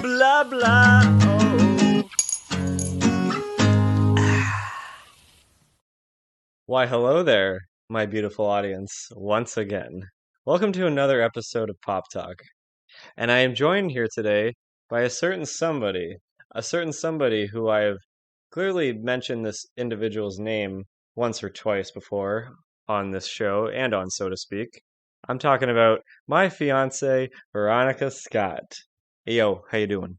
Blah blah. Oh. Why, hello there, my beautiful audience, once again. Welcome to another episode of Pop Talk. And I am joined here today by a certain somebody who I have clearly mentioned this individual's name once or twice before on this show and on So to Speak. I'm talking about my fiance, Veronica Scott. Hey, yo, how you doing?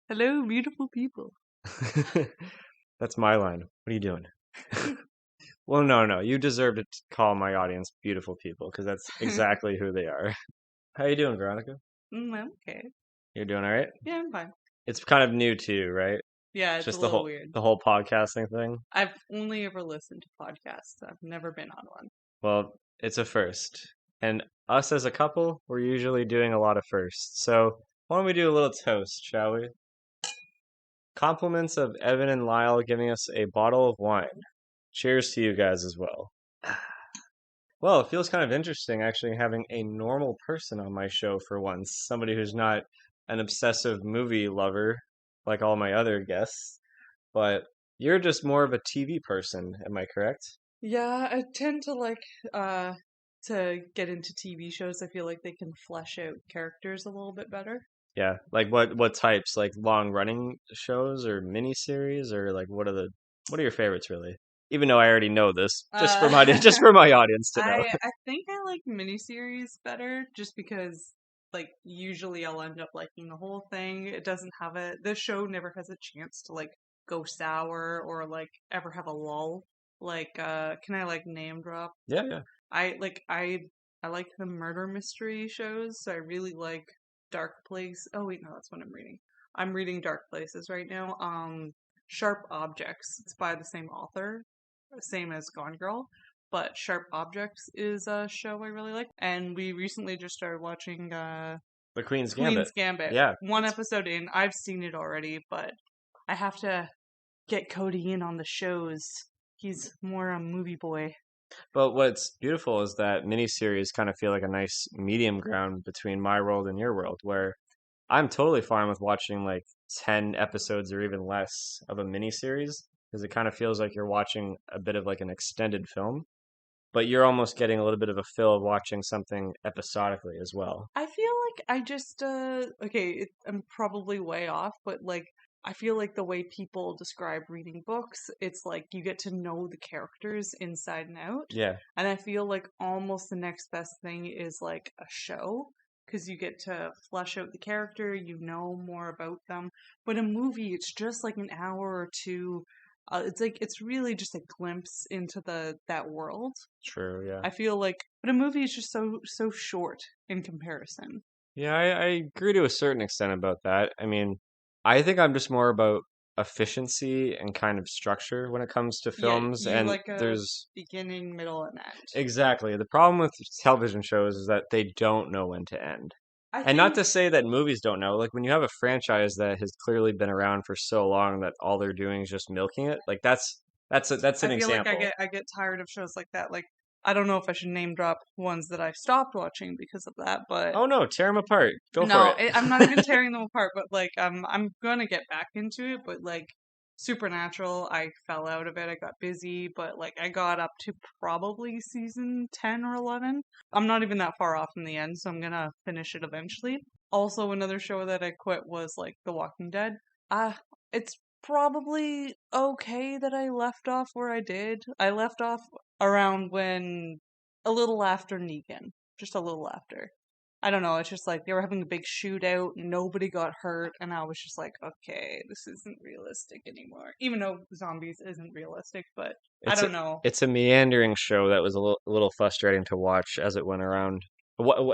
Hello, beautiful people. That's my line. What are you doing? Well, no. You deserve to call my audience beautiful people because that's exactly who they are. How you doing, Veronica? I'm okay. You're doing all right? Yeah, I'm fine. It's kind of new to you, right? Yeah, it's Just a the little whole weird. the whole podcasting thing. I've only ever listened to podcasts. I've never been on one. Well, it's a first. And us as a couple, we're usually doing a lot of firsts. So why don't we do a little toast, shall we? Compliments of Evan and Lyle giving us a bottle of wine. Cheers to you guys as well. Well, it feels kind of interesting actually having a normal person on my show for once. Somebody who's not an obsessive movie lover like all my other guests, but you're just more of a TV person, am I correct? Yeah, I tend to get into TV shows. I feel like they can flesh out characters a little bit better. Yeah, like what types? Like long running shows or miniseries or like what are your favorites really? Even though I already know this, just for Uh, my just for my audience to know. I think I like miniseries better just because like usually I'll end up liking the whole thing. It doesn't have the show never has a chance to like go sour or like ever have a lull. Like can I like name drop? Yeah. I like the murder mystery shows, so I really like Dark Place. Oh wait, no, that's what I'm reading. I'm reading Dark Places right now. Sharp Objects. It's by the same author, same as Gone Girl, but Sharp Objects is a show I really like. And we recently just started watching The Queen's Queen's Gambit. Gambit. Yeah. One episode in. I've seen it already, but I have to get Cody in on the shows. He's more a movie boy. But what's beautiful is that miniseries kind of feel like a nice medium ground between my world and your world, where I'm totally fine with watching like 10 episodes or even less of a miniseries because it kind of feels like you're watching a bit of like an extended film, but you're almost getting a little bit of a feel of watching something episodically as well. I feel like I just I'm probably way off, but like I feel like the way people describe reading books, it's like you get to know the characters inside and out. Yeah. And I feel like almost the next best thing is like a show because you get to flesh out the character, you know more about them. But a movie, it's just like an hour or two. It's really just a glimpse into that world. True, yeah. I feel like, but a movie is just so short in comparison. Yeah, I agree to a certain extent about that. I mean, I think I'm just more about efficiency and kind of structure when it comes to Yeah, films, you and like a there's beginning, middle, and end. exactly the problem with television shows is that they don't know when to end. I And not think to say that movies don't know, like when you have a franchise that has clearly been around for so long that all they're doing is just milking it, like that's I an feel like example. I get tired of shows like that. Like I don't know if I should name drop ones that I stopped watching because of that, but Oh no, tear them apart. Go for no, it. I'm not even tearing them apart. But like I'm gonna get back into it. But like Supernatural, I fell out of it. I got busy, but like I got up to probably season 10 or 11. I'm not even that far off in the end, so I'm gonna finish it eventually. Also, another show that I quit was like The Walking Dead. It's probably okay that I left off where I did. I left off around when a little after Negan, just a little after. I don't know. It's just like they were having a big shootout. Nobody got hurt, and I was just like, okay, this isn't realistic anymore. Even though zombies isn't realistic, but I It's a don't know. it's a meandering show that was a little frustrating to watch as it went around,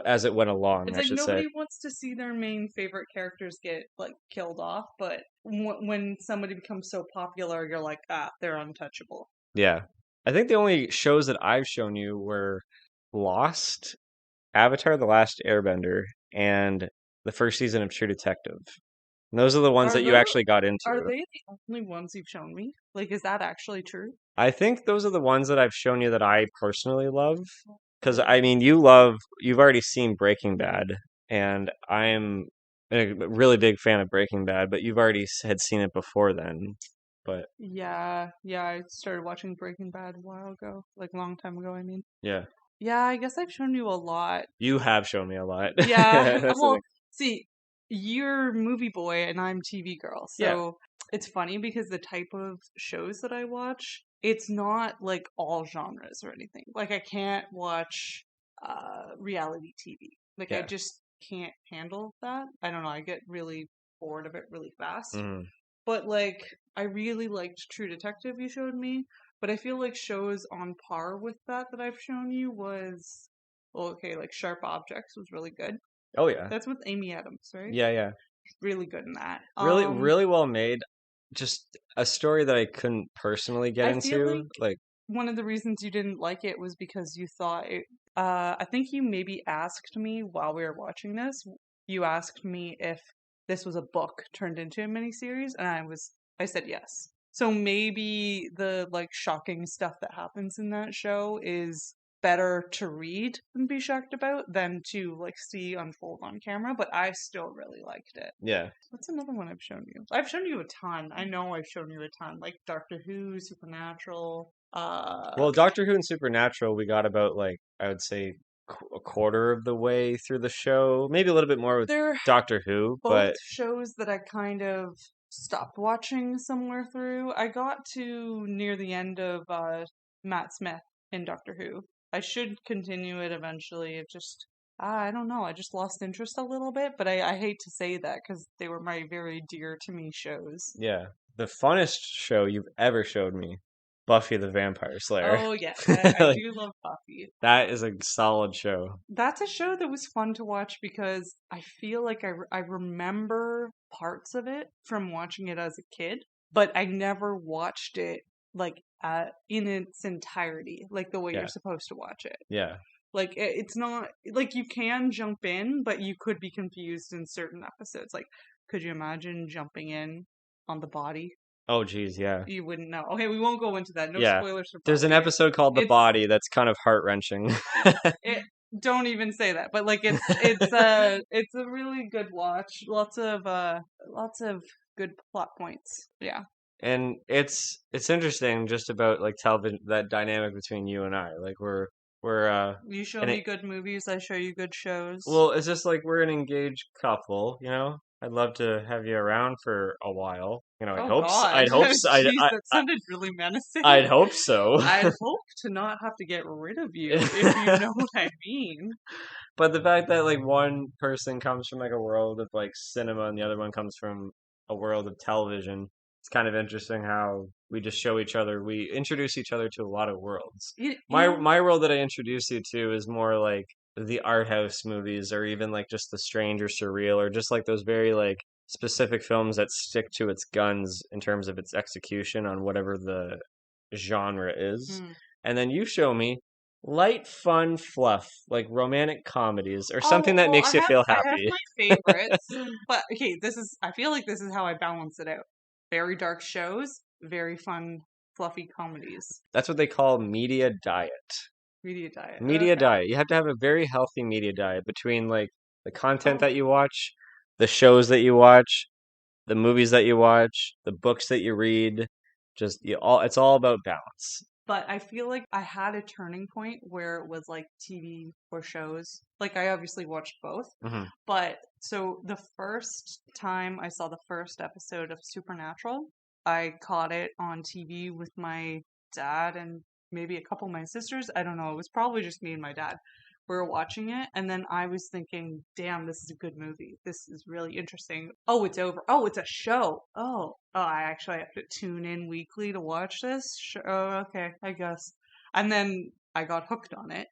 as it went along, It's I like should say. nobody wants to see their main favorite characters get like killed off, but when somebody becomes so popular, you're like, they're untouchable. Yeah. I think the only shows that I've shown you were Lost, Avatar: The Last Airbender, and the first season of True Detective. And those are the ones Are that you those actually got are into. they the only ones you've shown me? Like, is that actually true? I think those are the ones that I've shown you that I personally love. Because I mean, you've already seen Breaking Bad, and I'm a really big fan of Breaking Bad, but you've already had seen it before then. But Yeah, yeah, I started watching Breaking Bad a while ago, like a long time ago, I mean. yeah, Yeah, I guess I've shown you a lot. you have shown me a lot. Yeah, That's the well, thing. see, you're movie boy and I'm TV girl. Yeah, So it's funny because the type of shows that I watch, it's not like all genres or anything. Like I can't watch reality TV. Like I yeah. just can't handle that. I don't know, I get really bored of it really fast. Mm. But like I really liked True Detective you showed me, but I feel like shows on par with that I've shown you was well, okay, like Sharp Objects was really good. Oh yeah, That's with Amy Adams, right? yeah, yeah. Really good in that. Really, really well made. Just a story that I couldn't personally get I feel like into. Like, one of the reasons you didn't like it was because you thought it. I think you maybe asked me while we were watching this. You asked me if this was a book turned into a miniseries, and I said yes. So maybe the like shocking stuff that happens in that show is better to read and be shocked about than to like see unfold on camera, but I still really liked it. yeah. What's another one I've shown you? I've shown you a ton. I know I've shown you a ton, like Doctor Who, Supernatural. Well, Doctor Who and Supernatural, we got about like I would say a quarter of the way through the show, maybe a little bit more with They're Doctor Who, both but shows that I kind of stopped watching somewhere through. I got to near the end of Matt Smith in Doctor Who. I should continue it eventually. It just I don't know. I just lost interest a little bit, but I hate to say that because they were my very dear to me shows. yeah, the funnest show you've ever showed me, Buffy the Vampire Slayer. Oh yes, I Like, do love Buffy. that is a solid show. That's a show that was fun to watch because I feel like I remember parts of it from watching it as a kid, but I never watched it like in its entirety, like the way you're Yeah, supposed to watch it. yeah. Like it's not like you can jump in, but you could be confused in certain episodes. Like, could you imagine jumping in on the body? Oh, geez, yeah, You wouldn't know. Okay, we won't go into that. No yeah. spoilers for There's an Buffy. episode called The It's Body that's kind of heart-wrenching. it don't even say that, but like it's a really good watch. Lots of good plot points. Yeah. And it's interesting just about like television, that dynamic between you and I. Like we're You show and me it good movies, I show you good shows. well, it's just like we're an engaged couple, you know. I'd love to have you around for a while. You know, Oh God. I'd hope so, Jeez, that sounded really menacing. I'd hope so. I'd hope to not have to get rid of you if you know what I mean. But the fact that like one person comes from like a world of like cinema and the other one comes from a world of television, it's kind of interesting how we just show each other, we introduce each other to a lot of worlds. You know, My world that I introduce you to is more like the art house movies or even like just the strange or surreal or just like those very like specific films that stick to its guns in terms of its execution on whatever the genre is. hmm. And then you show me light, fun fluff, like romantic comedies or something Oh, that well, makes you feel I have happy. my favorites, but okay, I feel like this is how I balance it out. Very dark shows, very fun, fluffy comedies. That's what they call media diet. Media diet. Media Okay. diet. You have to have a very healthy media diet between like the content Oh, that you watch, the shows that you watch, the movies that you watch, the books that you read. Just you all it's all about balance. but I feel like I had a turning point where it was like TV or shows. Like I obviously watched both, Hmm. but so the first time I saw the first episode of Supernatural, I caught it on TV with my dad and maybe a couple of my sisters. I don't know. It was probably just me and my dad. We were watching it, and then I was thinking, damn, this is a good movie. This is really interesting. Oh, it's over. Oh, it's a show. I actually have to tune in weekly to watch this. Oh, okay, I guess. And then I got hooked on it,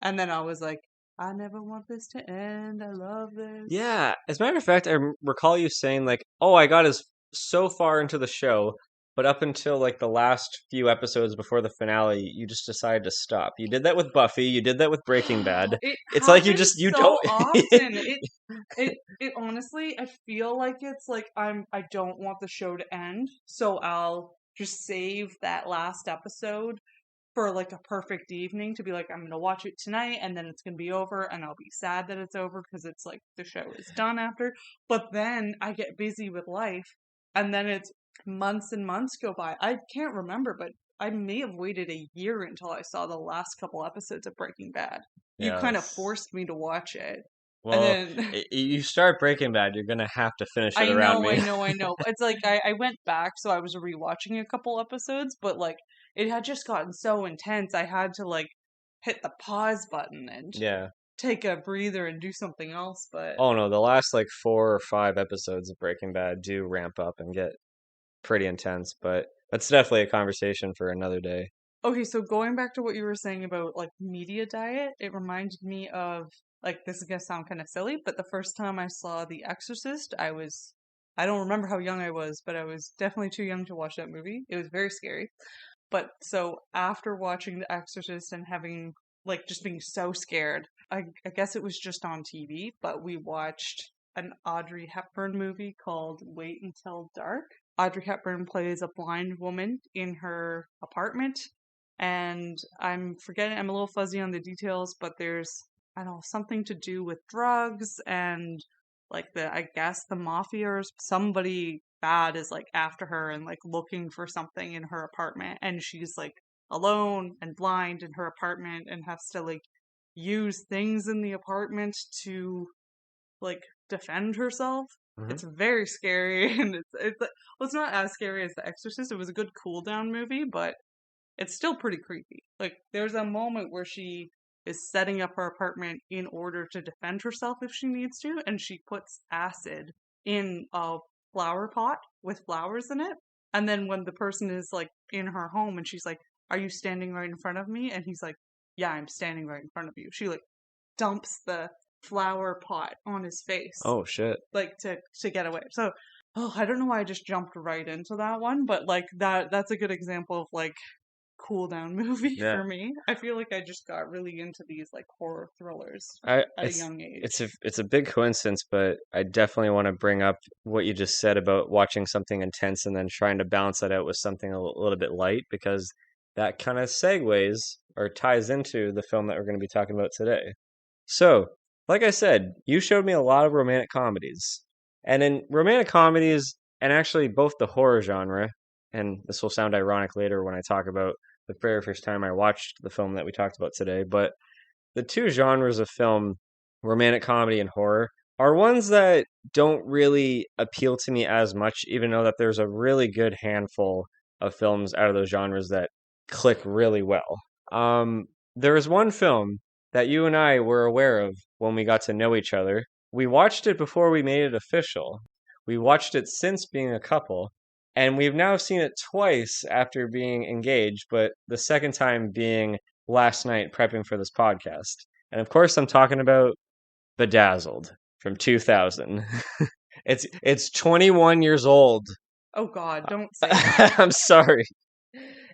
and then I was like, I never want this to end. I love this. Yeah, as a matter of fact, recall you saying like, "Oh, I got as so far into the show, but up until like the last few episodes before the finale, you just decided to stop." You did that with Buffy, you did that with Breaking Bad. It It's like happens you so don't. often. It honestly, I feel like it's like I don't want the show to end, so I'll just save that last episode for like a perfect evening to be like, I'm gonna watch it tonight and then it's gonna be over and I'll be sad that it's over because it's like the show is done after. But then I get busy with life and then it's months and months go by. I can't remember, but I may have waited a year until I saw the last couple episodes of Breaking Bad. You kind of Yes. forced me to watch it. And Well, then you start Breaking Bad, you're gonna have to finish it I around know, I me. know, I know. It's like I went back, so I was rewatching a couple episodes, but like it had just gotten so intense. I had to like hit the pause button and Yeah. take a breather and do something else. But Oh no, the last like 4 or 5 episodes of Breaking Bad do ramp up and get pretty intense, but that's definitely a conversation for another day. okay, so going back to what you were saying about like media diet, it reminded me of like this is gonna sound kind of silly, but the first time I saw The Exorcist, I don't remember how young I was, but I was definitely too young to watch that movie. It was very scary. But so after watching The Exorcist and having like just being so scared, I guess it was just on TV, but we watched an Audrey Hepburn movie called Wait Until Dark. Audrey Hepburn plays a blind woman in her apartment, and I'm a little fuzzy on the details, but there's, I don't know, something to do with drugs and like I guess the mafia or somebody bad is like after her and like looking for something in her apartment, and she's like alone and blind in her apartment and has to like use things in the apartment to like defend herself. Hmm. It's very scary and well, it's not as scary as The Exorcist. It was a good cool down movie, but it's still pretty creepy. Like there's a moment where she is setting up her apartment in order to defend herself if she needs to, and she puts acid in a flower pot with flowers in it. And then when the person is like in her home and she's like, "Are you standing right in front of me?" and he's like, "Yeah, I'm standing right in front of you." She like dumps the flower pot on his face Oh shit. like to get away. So, oh, I don't know why I just jumped right into that one, but like that's a good example of like cool down movie Yeah. for me. I feel like I just got really into these like horror thrillers I at a young it's age. a big coincidence, but I definitely want to bring up what you just said about watching something intense and then trying to balance that out with something a little bit light because that kind of segues or ties into the film that we're going to be talking about today. So, like I said, you showed me a lot of romantic comedies. And in romantic comedies, and actually both the horror genre, and this will sound ironic later when I talk about the very first time I watched the film that we talked about today, but the two genres of film, romantic comedy and horror, are ones that don't really appeal to me as much, even though that there's a really good handful of films out of those genres that click really well. There is one film that you and I were aware of when we got to know each other. We watched it before we made it official. We watched it since being a couple, and we've now seen it twice after being engaged, but the second time being last night prepping for this podcast. And of course, I'm talking about Bedazzled from 2000. It's 21 years old. Oh God, don't say that. I'm sorry.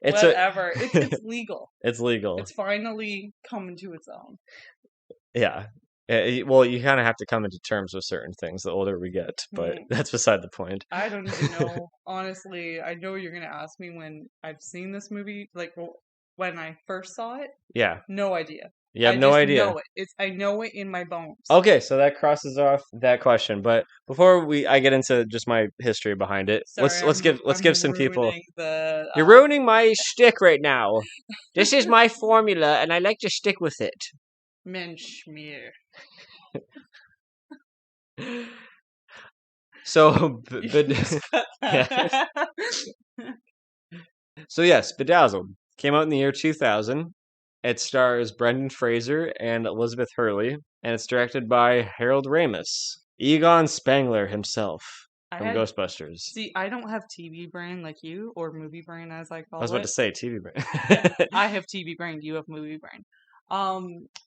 It's a Whatever. It's legal. it's legal. It's finally coming to its own. Yeah. Well, you kind of have to come into terms with certain things the older we get, but Hmm. that's beside the point. I don't even know. Honestly, I know you're gonna ask me when I've seen this movie, like when I first saw it. Yeah. No idea. You have I no just idea. know it. I know it in my bones. Okay, so that crosses off that question. But before I get into just my history behind it, Sorry, let's I'm give some people. ruining the You're ruining my shtick right now. This is my formula, and I like to stick with it. Menschmeer. So, You just cut yeah. that. So yes, Bedazzled came out in the year 2000. It stars Brendan Fraser and Elizabeth Hurley, and it's directed by Harold Ramis, Egon Spangler himself I from had Ghostbusters. see. I don't have TV brain like you, or movie brain as I I was call about to it. say TV brand. Yeah, I have TV brain. You have movie brain.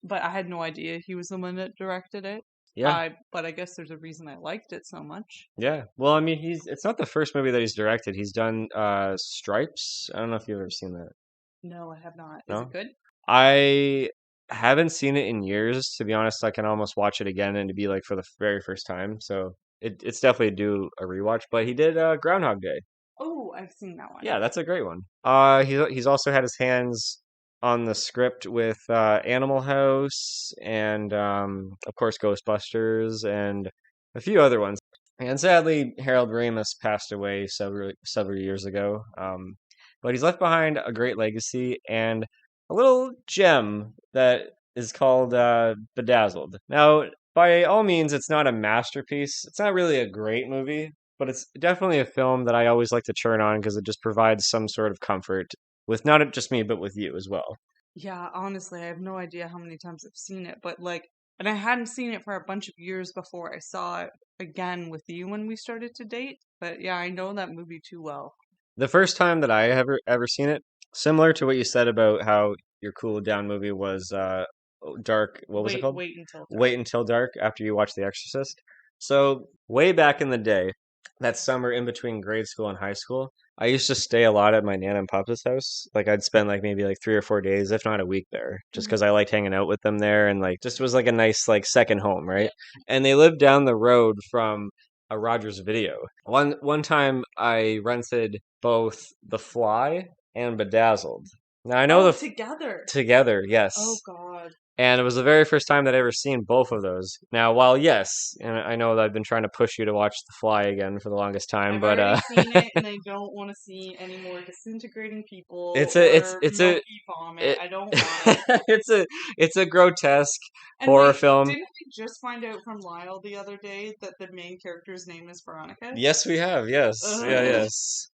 But I had no idea he was the one that directed it. Yeah, But I guess there's a reason I liked it so much. yeah. Well, I mean, it's not the first movie that he's directed. He's done Stripes. I don't know if you've ever seen that. No, I have not. Is it No? good? I haven't seen it in years. To be honest, I can almost watch it again and to be like for the very first time. So it's definitely due a rewatch. But he did Groundhog Day. Oh, I've seen that one. Yeah, that's a great one. He's also had his hands on the script with Animal House and of course Ghostbusters and a few other ones. And sadly, Harold Ramis passed away several years ago. But he's left behind a great legacy and a little gem that is called Bedazzled. Now, by all means, it's not a masterpiece. It's not really a great movie, but it's definitely a film that I always like to turn on because it just provides some sort of comfort with not just me, but with you as well. Yeah, honestly, I have no idea how many times I've seen it, but like, and I hadn't seen it for a bunch of years before I saw it again with you when we started to date. But yeah, I know that movie too well. The first time that I ever seen it, similar to what you said about how your cool down movie was Dark, what was it called? Wait until dark. Wait Until Dark after you watch The Exorcist. So, way back in the day, that summer in between grade school and high school, I used to stay a lot at my Nana and Papa's house. Like I'd spend like maybe like 3 or 4 days, if not a week there, just Mhm. because I liked hanging out with them there and like just was like a nice like second home, Yeah. right? And they lived down the road from a Rogers Video. One time I rented both The Fly and Bedazzled. Now I know Oh, together. together, Oh yes. God. And it was the very first time that I ever seen both of those. Now, while yes, and I know that I've been trying to push you to watch The Fly again for the longest time, I've but already seen it, and I don't want to see any more disintegrating people it's a or monkey vomit. it, I don't want it. it's a grotesque And horror wait, film. didn't we just find out from Lyle the other day that the main character's name is Veronica? Yes, we have. Yes, yeah, Ugh. yes.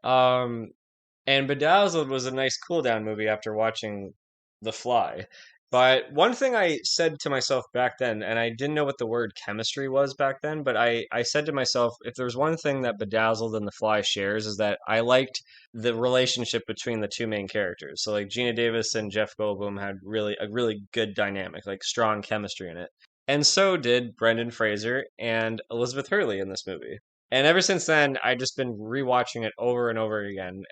um, And Bedazzled was a nice cool down movie after watching The Fly. But one thing I said to myself back then, and I didn't know what the word chemistry was back then, but I said to myself, if there's one thing that Bedazzled and The Fly shares, is that I liked the relationship between the two main characters. So like Gina Davis and Jeff Goldblum had a really good dynamic, like strong chemistry in it. And so did Brendan Fraser and Elizabeth Hurley in this movie. And ever since then, I've just been rewatching it over and over again.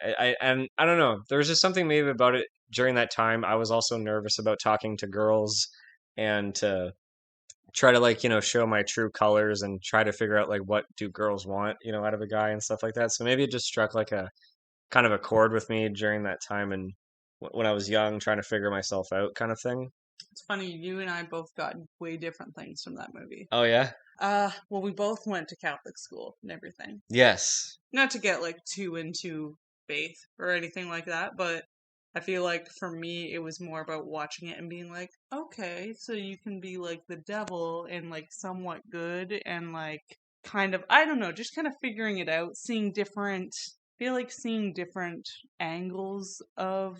And I don't know, there was just something maybe about it during that time. I was also nervous about talking to girls and to try to like, show my true colors and try to figure out like what do girls want, out of a guy and stuff like that. So maybe it just struck like a kind of a chord with me during that time and when I was young, trying to figure myself out kind of thing. It's funny, you and I both got way different things from that movie. Oh yeah? Well, we both went to Catholic school and everything. Yes. Not to get like too into faith or anything like that, but I feel like for me, it was more about watching it and being like, okay, so you can be like the devil and like somewhat good and like kind of, I don't know, just kind of figuring it out, feel like seeing different angles of.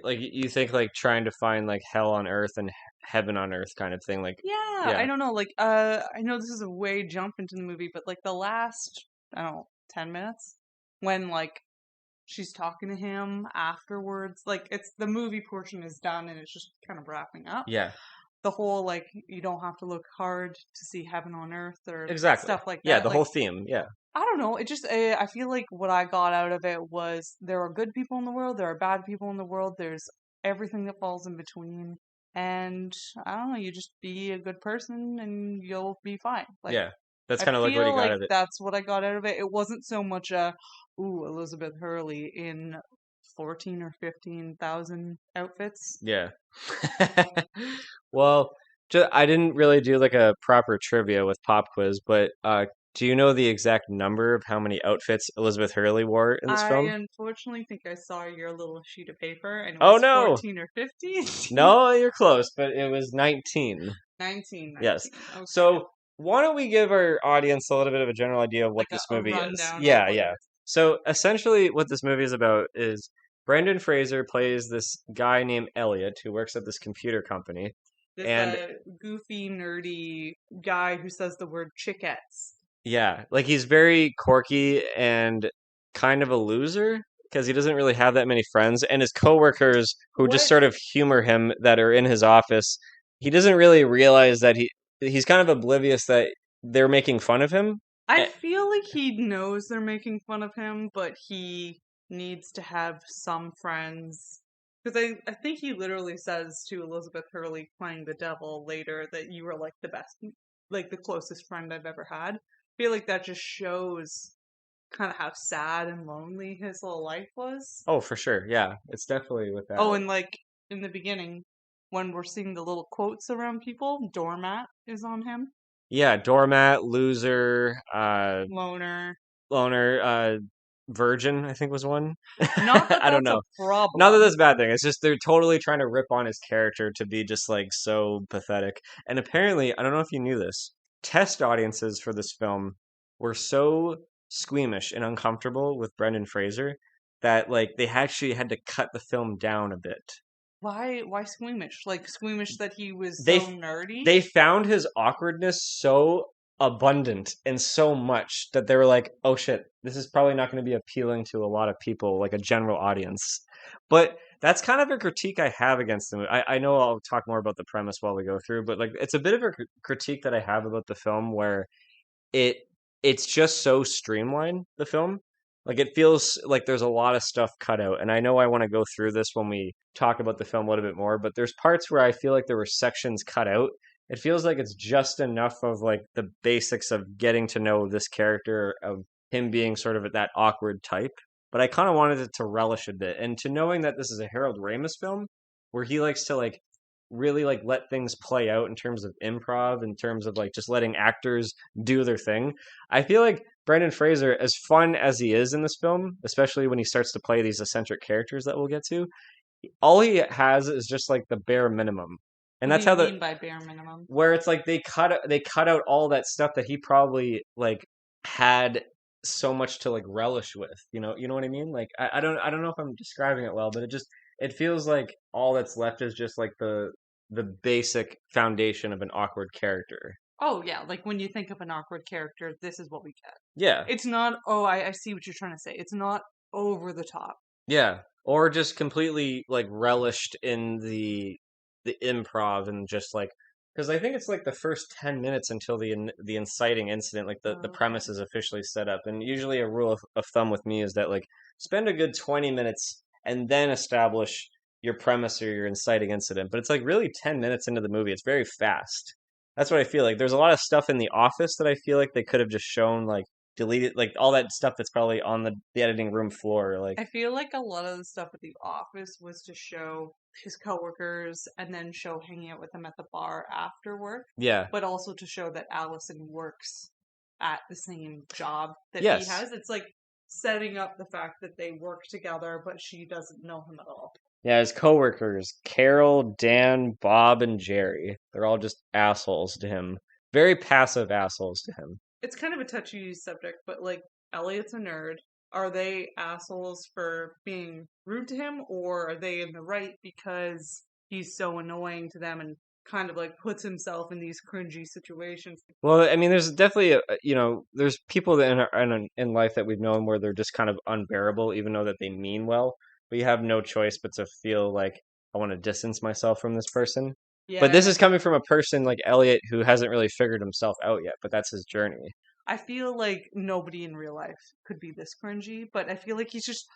Like you think like trying to find like hell on earth and heaven on earth kind of thing like Yeah, I yeah. don't know, like, I know this is a way jump into the movie, but like the last, I don't know, 10 minutes when like she's talking to him afterwards. Like it's the movie portion is done and it's just kind of wrapping up. Yeah, The whole like you don't have to look hard to see heaven on earth or exactly. stuff like Yeah, that. the Like whole theme. Yeah. I don't know. It just I feel like what I got out of it was there are good people in the world, there are bad people in the world, there's everything that falls in between. And I don't know, you just be a good person and you'll be fine. Like Yeah. That's I kind of like what he feel got like out of it. that's what I got out of it. It wasn't so much a ooh, Elizabeth Hurley in 14 or 15,000 outfits. Yeah. Well, I didn't really do like a proper trivia with Pop Quiz, but do you know the exact number of how many outfits Elizabeth Hurley wore in this I film? unfortunately think I saw your little sheet of paper and it Oh was no. 14 or 15. No, you're close, but it was 19. 19, Yes. 19. Okay. So why don't we give our audience a little bit of a general idea of what Like this a movie is? rundown of Yeah, what it yeah. is. So essentially, what this movie is about is Brendan Fraser plays this guy named Elliot who works at this computer company, This and goofy, nerdy guy who says the word chickettes. yeah, like he's very quirky and kind of a loser because he doesn't really have that many friends, and his coworkers who just What sort of humor him that are in his office, he doesn't really realize that he's kind of oblivious that they're making fun of him. I Eh, feel like he knows they're making fun of him, but he needs to have some friends. Because I think he literally says to Elizabeth Hurley playing the devil later that you were like the best, like the closest friend I've ever had. I feel like that just shows kind of how sad and lonely his whole life was. Oh, for sure. Yeah, it's definitely with that. Oh, and like in the beginning, when we're seeing the little quotes around people, doormat is on him, Yeah, doormat, loser, loner. loner, virgin, I think was one. Not that I don't that's a know. Not that problem. that's a bad thing. It's just they're totally trying to rip on his character to be just like so pathetic. And apparently, I don't know if you knew this, test audiences for this film were so squeamish and uncomfortable with Brendan Fraser that like they actually had to cut the film down a bit. Why squeamish? Like squeamish that he was They so nerdy? they found his awkwardness so abundant and so much that they were like, "Oh shit, this is probably not going to be appealing to a lot of people, like a general audience." But that's kind of a critique I have against the movie. I know I'll talk more about the premise while we go through, but like it's a bit of a critique that I have about the film where it it's just so streamlined, the film. Like it feels like there's a lot of stuff cut out. And I know I want to go through this when we talk about the film a little bit more, but there's parts where I feel like there were sections cut out. It feels like it's just enough of like the basics of getting to know this character, of him being sort of that awkward type. But I kind of wanted it to relish a bit. And to knowing that this is a Harold Ramis film where he likes to like really like let things play out in terms of improv, in terms of like just letting actors do their thing. I feel like Brendan Fraser, as fun as he is in this film, especially when he starts to play these eccentric characters that we'll get to, all he has is just like the bare minimum. And What do that's you how the mean by bare minimum? where it's like they cut out all that stuff that he probably like had so much to like relish with. You know what I mean? Like I don't know if I'm describing it well, but it feels like all that's left is just like the basic foundation of an awkward character. Oh yeah, like when you think of an awkward character, this is what we get. Yeah. It's not, oh, I see what you're trying to say. It's not over the top. Yeah, or just completely like relished in the improv and just like because I think it's like the first 10 minutes until the inciting incident, like the Okay. premise is officially set up. And usually a rule of thumb with me is that like spend a good 20 minutes and then establish your premise or your inciting incident. But it's like really 10 minutes into the movie. It's very fast. That's what I feel like. There's a lot of stuff in The Office that I feel like they could have just shown like deleted like all that stuff that's probably on the editing room floor like I feel like a lot of the stuff at the office was to show his coworkers and then show hanging out with him at the bar after work, yeah. but also to show that Allison works at the same job that he Yes. has. It's like setting up the fact that they work together, but she doesn't know him at all. Yeah, his coworkers, Carol, Dan, Bob, and Jerry. They're all just assholes to him. Very passive assholes to him. It's kind of a touchy subject, but like Elliot's a nerd. Are they assholes for being rude to him, or are they in the right because he's so annoying to them and kind of like puts himself in these cringy situations? Well, I mean, there's definitely there's people that in life that we've known where they're just kind of unbearable, even though that they mean well. But you have no choice but to feel like I want to distance myself from this person. But this Yeah, is coming from a person like Elliot who hasn't really figured himself out yet, but that's his journey. I feel like nobody in real life could be this cringy, but I feel like he's just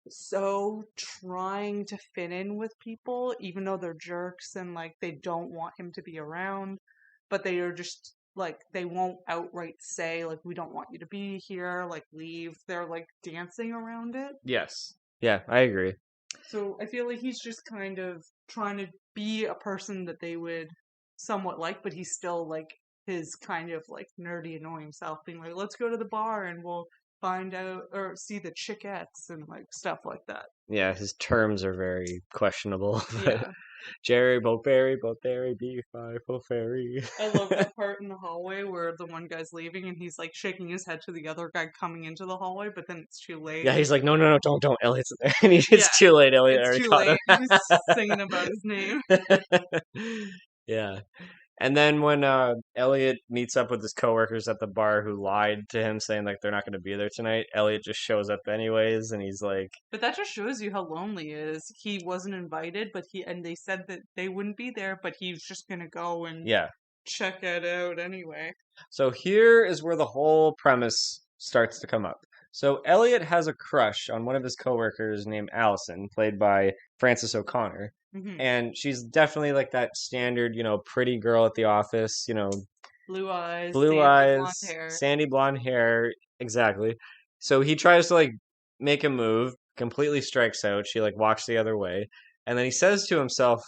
so trying to fit in with people, even though they're jerks and like they don't want him to be around, but they are just like they won't outright say like we don't want you to be here, like leave. They're like dancing around it. Yes. Yeah, I agree. So I feel like he's just kind of trying to be a person that they would somewhat like, but he's still like his kind of like nerdy, annoying self, being like, let's go to the bar and we'll find out or see the chickettes and like stuff like that. Yeah, his terms are very questionable. But Yeah. Jerry, Boberry, B5, Boberry. I love the part in the hallway where the one guy's leaving and he's like shaking his head to the other guy coming into the hallway, but then it's too late. Yeah, he's like, no, no, no, don't. Elliot's in there. And Yeah, it's too late. Elliot it's already too caught late. He's singing about his name. him. Yeah. And then when Elliot meets up with his coworkers at the bar who lied to him saying like they're not going to be there tonight, Elliot just shows up anyways and he's like, But that just shows you how lonely he is. He wasn't invited, but they said that they wouldn't be there, but he's just gonna go and yeah. check it out anyway. So here is where the whole premise starts to come up. So Elliot has a crush on one of his coworkers named Allison, played by Frances O'Connor. Hmm. And she's definitely like that standard, pretty girl at the office, Blue eyes, blue sandy eyes, blonde hair. sandy blonde hair, exactly. So he tries to like make a move, completely strikes out. She like walks the other way, and then he says to himself,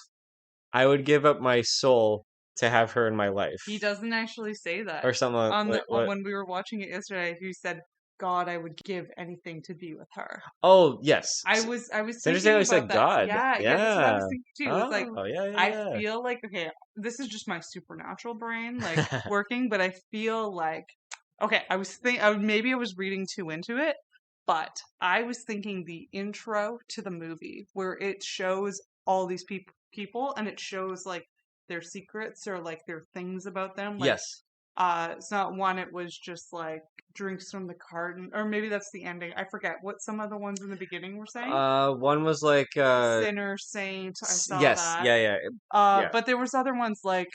"I would give up my soul to have her in my life," He doesn't actually say that. or something like what? When we were watching it yesterday, he said, "God, I would give anything to be with her." Oh yes, I was it's interesting how thinking he about said that. God. Yeah, that's what I Yeah. was thinking too. It's like Oh yeah, I yeah, feel like okay, this is just my supernatural brain like yeah. working, but I feel like okay, maybe I was reading too into it, but I was thinking the intro to the movie where it shows all these people and it shows like their secrets or like their things about them like Yes. it's not one, it was just like drinks from the carton, or maybe that's the ending. I forget what some of the ones in the beginning were saying. One was like Sinner, saint, I saw yes, that. yeah, yeah, yeah. But there was other ones like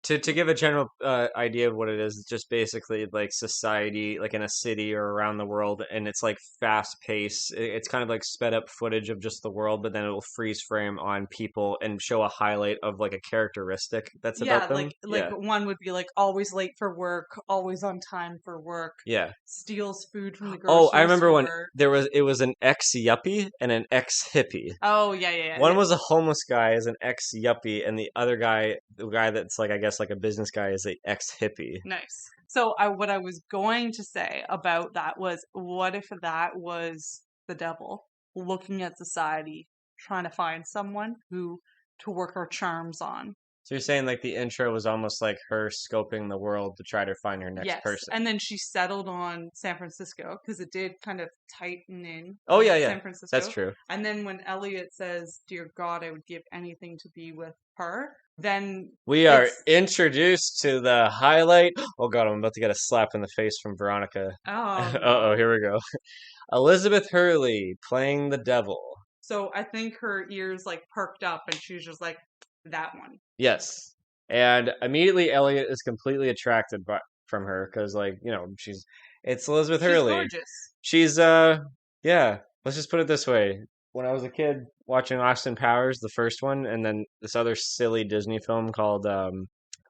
To give a general idea of what it is, it's just basically like society, like in a city or around the world, and it's like fast paced. It's kind of like sped up footage of just the world, but then it will freeze frame on people and show a highlight of like a characteristic that's about yeah, them. like Yeah, one would be like always late for work, always on time for work, yeah. steals food from the Oh, I grocery remember when store. it was an ex yuppie and an ex hippie. Oh yeah, yeah, One yeah. was a homeless guy as an ex yuppie, and the other guy, the guy that's like I guess like a business guy, is a ex hippie. Nice. So what I was going to say about that was, what if that was the devil looking at society, trying to find someone who to work her charms on? So you're saying like the intro was almost like her scoping the world to try to find her next Yes, person. and then she settled on San Francisco because it did kind of tighten in Oh on yeah, yeah, San that's Francisco. true. And then when Elliot says, "Dear God, I would give anything to be with her," then We are it's introduced to the highlight. Oh god, I'm about to get a slap in the face from Veronica. oh Uh-oh, no. here we go. Elizabeth Hurley playing the devil. So I think her ears like perked up and she was just like, that one. Yes. And immediately Elliot is completely attracted from her because like, it's Elizabeth She's Hurley. gorgeous. She's yeah, let's just put it this way. When I was a kid watching Austin Powers, the first one, and then this other silly Disney film called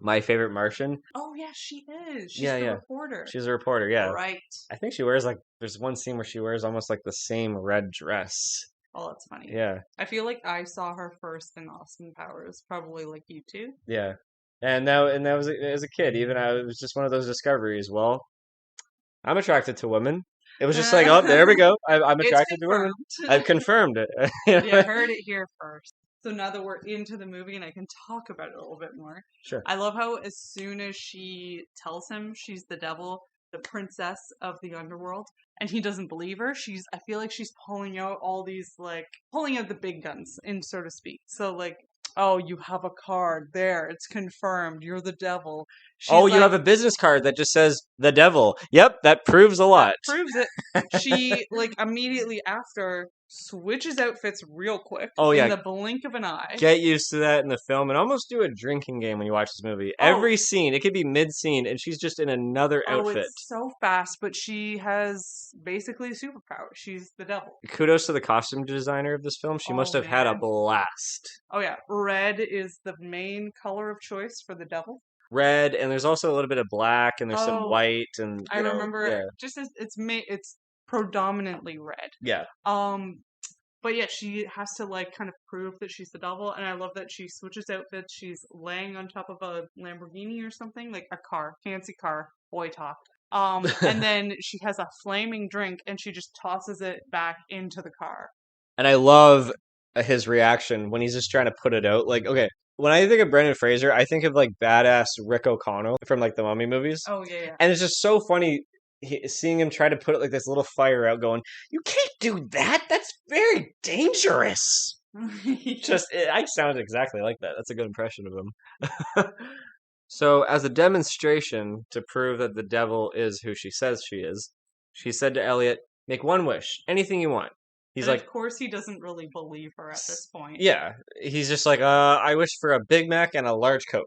My Favorite Martian. Oh yeah, she is. She's Yeah, the yeah. reporter. She's a reporter, yeah. Right. I think she wears like there's one scene where she wears almost like the same red dress. Oh, that's funny. Yeah, I feel like I saw her first in Austin Powers, probably like you too. yeah. And that was as a kid, even it was just one of those discoveries. Well, I'm attracted to women. It was just like, oh, there we go. I'm It's attracted to women. I've confirmed. confirmed it. You heard it here first. So now that we're into the movie and I can talk about it a little bit more, Sure. I love how as soon as she tells him she's the devil, the princess of the underworld, and he doesn't believe her, I feel like she's pulling out all these, like, pulling out the big guns, in so to speak. So, like, oh, you have a card there, it's confirmed, you're the devil. Oh, She's you have like, a business card that just says the devil. Yep, that proves a that lot. proves it. She, like, immediately after switches outfits real quick Oh in yeah, the blink of an eye. get used to that in the film and almost do a drinking game when you watch this movie. Oh, Every scene, it could be mid-scene and she's just in another oh, outfit. it's so fast, but she has basically a superpower. She's the devil. Kudos to the costume designer of this film. She must Oh have had a man. blast. Oh yeah, red is the main color of choice for the devil. Red, and there's also a little bit of black, and there's some Oh, white, and I remember yeah, just as it's predominantly red. yeah. Um, but yeah, she has to like kind of prove that she's the devil, and I love that she switches outfits. She's laying on top of a Lamborghini or something, like a car, fancy car, boy talk. And then she has a flaming drink, and she just tosses it back into the car. And I love his reaction when he's just trying to put it out. Like, okay, when I think of Brendan Fraser, I think of like badass Rick O'Connell from like the Mummy movies, Oh yeah, and it's just so funny seeing him try to put like this little fire out, going, "You can't do that. That's very dangerous." yeah. I sound exactly like that. That's a good impression of him. So, as a demonstration to prove that the devil is who she says she is, she said to Elliot, "Make one wish, anything you want." He's And like, of course, he doesn't really believe her at this point. yeah. He's just like, I wish for a Big Mac and a large Coke.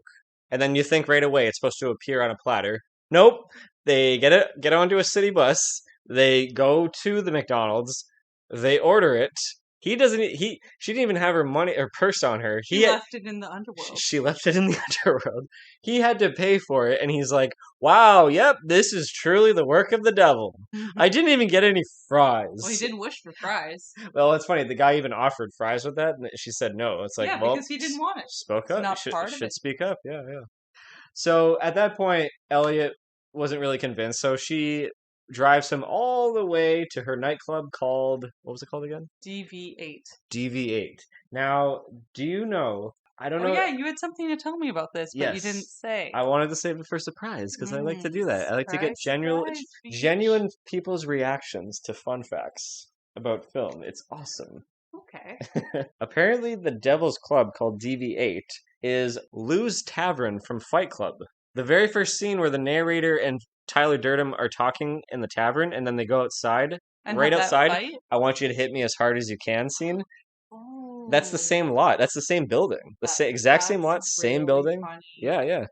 And then you think right away it's supposed to appear on a platter. Nope. They get onto a city bus. They go to the McDonald's. They order it. He doesn't. She didn't even have her money or purse on her. She left it in the underworld. She left it in the underworld. He had to pay for it, and he's like, "Wow, yep, this is truly the work of the devil." I didn't even get any fries. Well, he did wish for fries. Well, it's funny. The guy even offered fries with that, and she said no. It's like, well, because he didn't want it. Spoke up. Not part of should it. speak up. Yeah, yeah. So at that point, Elliot wasn't really convinced, so she drives him all the way to her nightclub called, what was it called again? DV8. DV8. Now, do you know? I don't know. Yeah, you had something to tell me about this, but you didn't say. I wanted to save it for surprise because I like to do that. I like to get surprise, genuine people's reactions to fun facts about film. It's awesome. Okay. Apparently, the Devil's Club called DV8 is Lou's Tavern from Fight Club. The very first scene where the narrator and Tyler Durden are talking in the tavern, and then they go outside. And right outside, fight? I want you to hit me as hard as you can scene. Oh. That's the same lot. That's the same building. Exact same lot, same building. Funny. Yeah, yeah.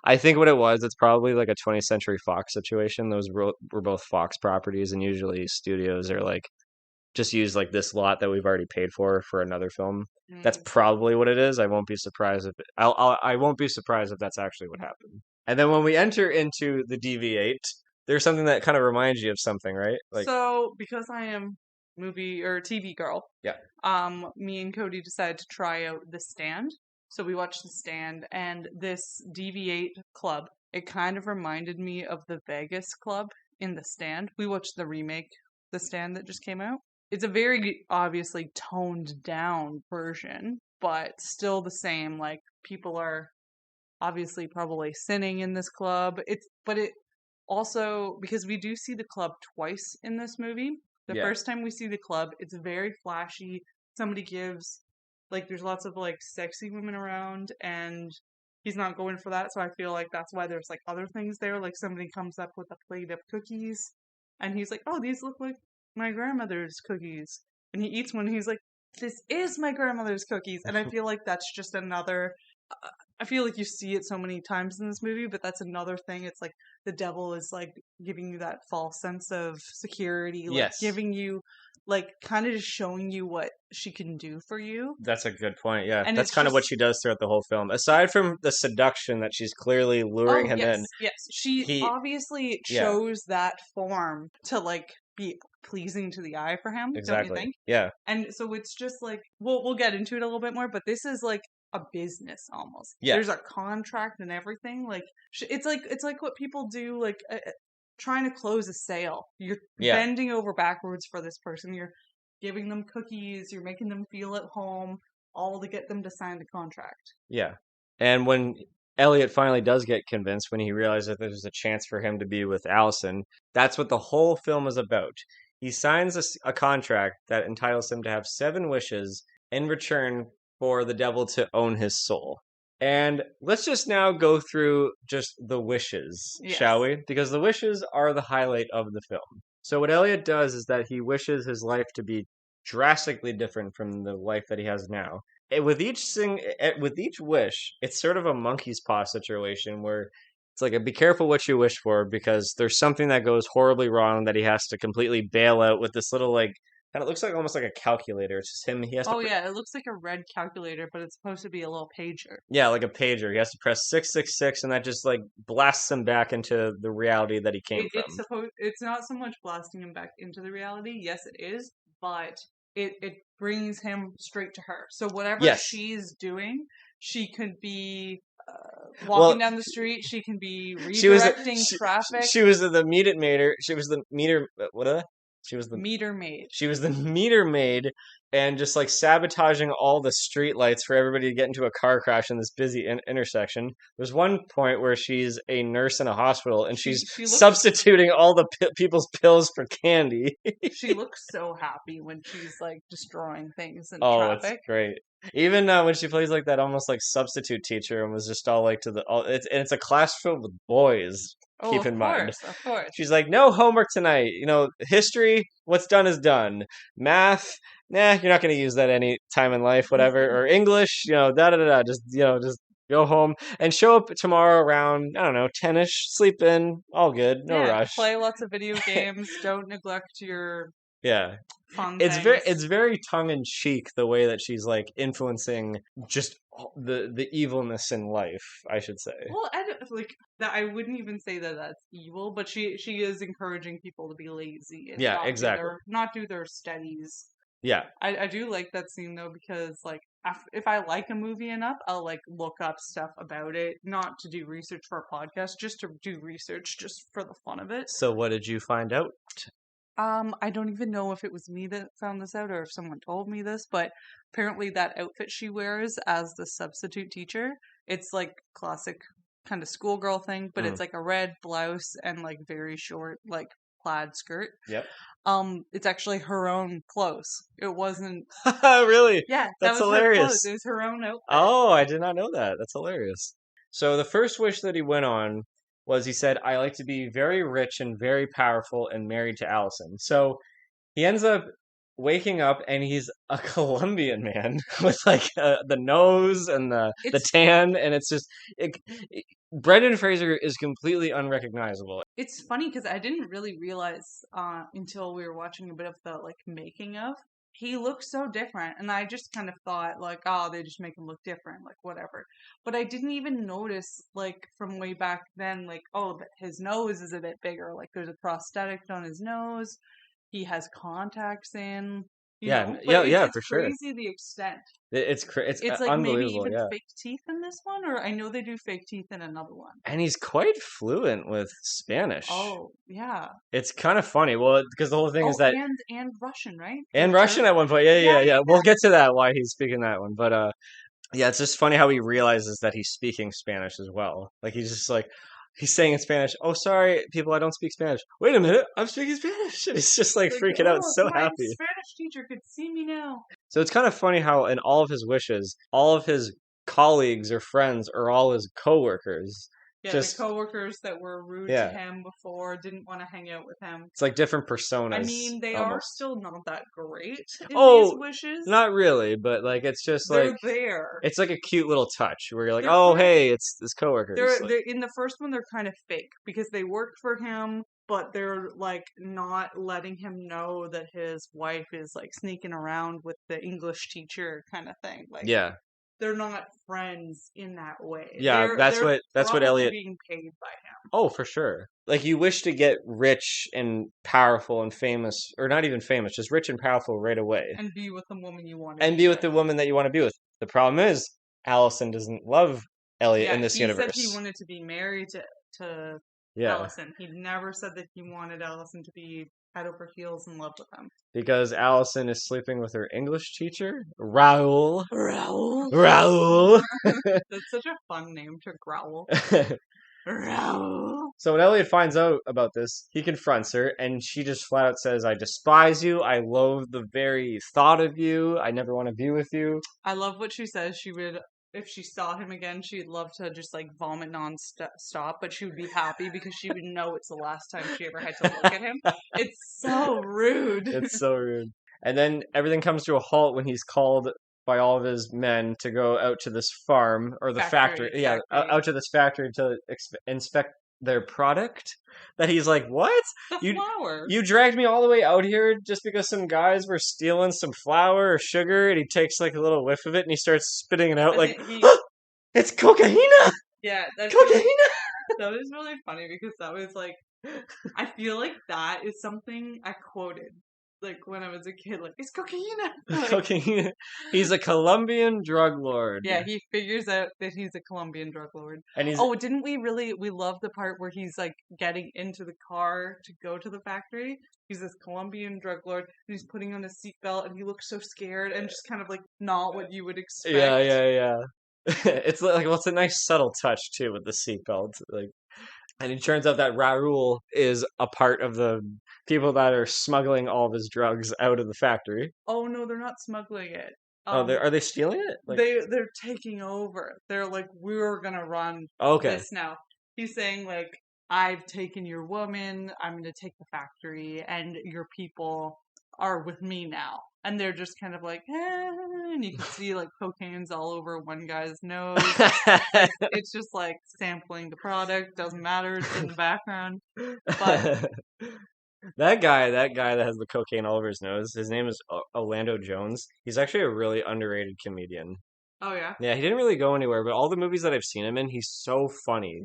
I think what it was, it's probably like a 20th Century Fox situation. Those were both Fox properties, and usually studios are like, just use like this lot that we've already paid for another film. That's probably what it is. I won't be surprised if I won't be surprised if that's actually what happened. And then when we enter into the DV8, there's something that kind of reminds you of something, right? Like, so because I am movie or TV girl, yeah. Me and Cody decided to try out The Stand. So we watched The Stand, and this DV8 club, it kind of reminded me of the Vegas club in The Stand. We watched the remake, The Stand, that just came out. It's a very obviously toned down version, but still the same. Like, people are obviously probably sinning in this club. But it also, because we do see the club twice in this movie. The first time we see the club, it's very flashy. Somebody gives, like, there's lots of like sexy women around, and he's not going for that. So I feel like that's why there's like other things there. Like, somebody comes up with a plate of cookies, and he's like, "Oh, these look like my grandmother's cookies," and he eats one and he's like, "This is my grandmother's cookies." And I feel like that's just another, I feel like you see it so many times in this movie, but that's another thing. It's like the devil is like giving you that false sense of security, like giving you, like, kind of just showing you what she can do for you. That's a good point. Yeah, and that's kind of what she does throughout the whole film. Aside from the seduction that she's clearly luring him in. Yes, he obviously chose that form to like be pleasing to the eye for him. Exactly. Don't you think? Yeah. And so it's just like, we'll get into it a little bit more, but this is like a business almost. Yeah. There's a contract and everything. Like, it's like what people do, like trying to close a sale. You're bending over backwards for this person. You're giving them cookies. You're making them feel at home, all to get them to sign the contract. Yeah. And when Elliot finally does get convinced, when he realizes that there's a chance for him to be with Allison, that's what the whole film is about. He signs a contract that entitles him to have 7 wishes in return for the devil to own his soul. And let's just now go through just the wishes, shall we? Because the wishes are the highlight of the film. So what Elliot does is that he wishes his life to be drastically different from the life that he has now. With each wish, it's sort of a monkey's paw situation where it's like, be careful what you wish for, because there's something that goes horribly wrong that he has to completely bail out with this little, like, kind of looks like almost like a calculator. It's just him. He has to. It looks like a red calculator, but it's supposed to be a little pager. Yeah, like a pager. He has to press 666, and that just like blasts him back into the reality that he came from. It's not so much blasting him back into the reality. Yes, it is, but it brings him straight to her. So whatever she's doing, she could be walking down the street. She can be redirecting traffic. She was the meter maid. She was the meter. She was the meter maid. She was the meter maid, and just like sabotaging all the street lights for everybody to get into a car crash in this busy intersection. There's one point where she's a nurse in a hospital, and she's substituting all the people's pills for candy. She looks so happy when she's like destroying things in traffic. Oh, it's great. Even when she plays like that almost like substitute teacher and was just all like it's a class filled with boys. Keep in mind. Of course. She's like, no homework tonight. History, what's done is done. Math, you're not going to use that any time in life, whatever. Or English, just go home and show up tomorrow around, 10ish, sleep in, all good, no rush. Play lots of video games. Don't neglect your Yeah. fun It's things. very tongue in cheek the way that she's like influencing just the evilness in life, I should say. Well, I don't, like that. I wouldn't even say that that's evil, but she is encouraging people to be lazy and Yeah, exactly. not do their studies. Yeah. I do like that scene though because like if I like a movie enough, I'll like look up stuff about it, not to do research for a podcast, just to do research just for the fun of it. So what did you find out? I don't even know if it was me that found this out or if someone told me this, but apparently that outfit she wears as the substitute teacher, it's like classic kind of schoolgirl thing, but Mm. it's like a red blouse and like very short like plaid skirt. Yep. It's actually her own clothes. It wasn't. Really? Yeah, that That's was her clothes. hilarious. It was her own outfit. Oh, I did not know that. That's hilarious. So the first wish that he went on was he said, I like to be very rich and very powerful and married to Allison. So he ends up waking up and he's a Colombian man with like the nose and the It's tan, and it's just Brendan Fraser is completely unrecognizable. it's funny because I didn't really realize until we were watching a bit of the like making of. He looks so different, and I just kind of thought like, oh, they just make him look different, like whatever. But I didn't even notice like from way back then, like oh, his nose is a bit bigger. Like there's a prosthetic on his nose. He has contacts in, Yeah, But yeah, yeah, it's for sure. crazy the extent. It's It's like maybe unbelievable. even Yeah, fake teeth in this one, or I know they do fake teeth in another one. and he's quite fluent with Spanish. Oh, yeah. It's kind of funny. Well, because the whole thing is Oh, that and Russian, right? For and the Russian church? at one point. Yeah, Yeah, yeah, yeah. yeah. We'll get to that why he's speaking that one. But yeah, it's just funny how he realizes that he's speaking Spanish as well. Like he's just like he's saying in Spanish, "Oh, sorry, people, I don't speak Spanish." Wait a minute, I'm speaking Spanish. And he's just like Like, freaking out, oh, if so my happy. Spanish teacher could see me now. So it's kind of funny how in all of his wishes, all of his colleagues or friends are all his coworkers. Yeah, the Just coworkers that were rude to yeah, him before didn't want to hang out with him. it's like different I personas mean, they are almost. still not that great in these Oh, wishes. not really, but like it's just like They're there. it's like a cute little touch where you're like, They're oh kind of hey, it's his coworkers. Like, they're in the first one they're kind of fake because they worked for him, but they're like not letting him know that his wife is like sneaking around with the English teacher kind of thing. Like yeah, they're not friends in that way. yeah, They're that's what probably Elliot. being paid by him. Oh, for sure. Like you wish to get rich and powerful and famous, or not even famous, just rich and powerful right away, And be with the woman you want to and be be with with. the woman that you want to be with. The problem is, Allison doesn't love Elliot in Yeah, this he said he universe. wanted to be married to Yeah, Allison. He never said that he wanted Allison to be head over heels in love with him. because Allison is sleeping with her English teacher, Raoul. Raoul. Raoul. That's such a fun name to growl. Raoul. So when Elliot finds out about this, he confronts her, and she just flat out says, I despise you. I loathe the very thought of you. I never want to be with you. I love what she says. She would, if she saw him again, she'd love to just like vomit non-stop, but she would be happy because she would know it's the last time she ever had to look at him. It's so rude. It's so rude. And then everything comes to a halt when he's called by all of his men to go out to this farm or the factory. Yeah, factory. out to this factory to inspect their product. That he's like, what? The You flower. you dragged me all the way out here just because some guys were stealing some flour or sugar, and he takes like a little whiff of it and he starts spitting it out And like, he, it's cocaina! yeah, Cocaina! that was really funny because that was like, I feel like that is something I quoted like when I was a kid, like it's cocaina. Like, Cocaina. He's a Colombian drug lord. yeah, he figures out that he's a Colombian drug lord. And he's Oh, didn't we love the part where he's like getting into the car to go to the factory? He's this Colombian drug lord and he's putting on a seatbelt and he looks so scared and just kind of like not what you would expect. yeah, yeah, yeah. It's like well, it's a nice subtle touch too with the seatbelt. Like and it turns out that Raoul is a part of the people that are smuggling all of his drugs out of the factory. Oh no, they're not smuggling it. Oh, are they stealing it? Like, They're taking over. They're like, we're gonna run okay, this now. He's saying like, I've taken your woman, I'm gonna take the factory, and your people are with me now. And they're just kind of like, and you can see like cocaine's all over one guy's nose. It's just like sampling the product, doesn't matter, it's in the background. But That guy that has the cocaine all over his nose, his name is Orlando Jones. He's actually a really underrated comedian. Oh yeah. Yeah, he didn't really go anywhere, but all the movies that I've seen him in, he's so funny.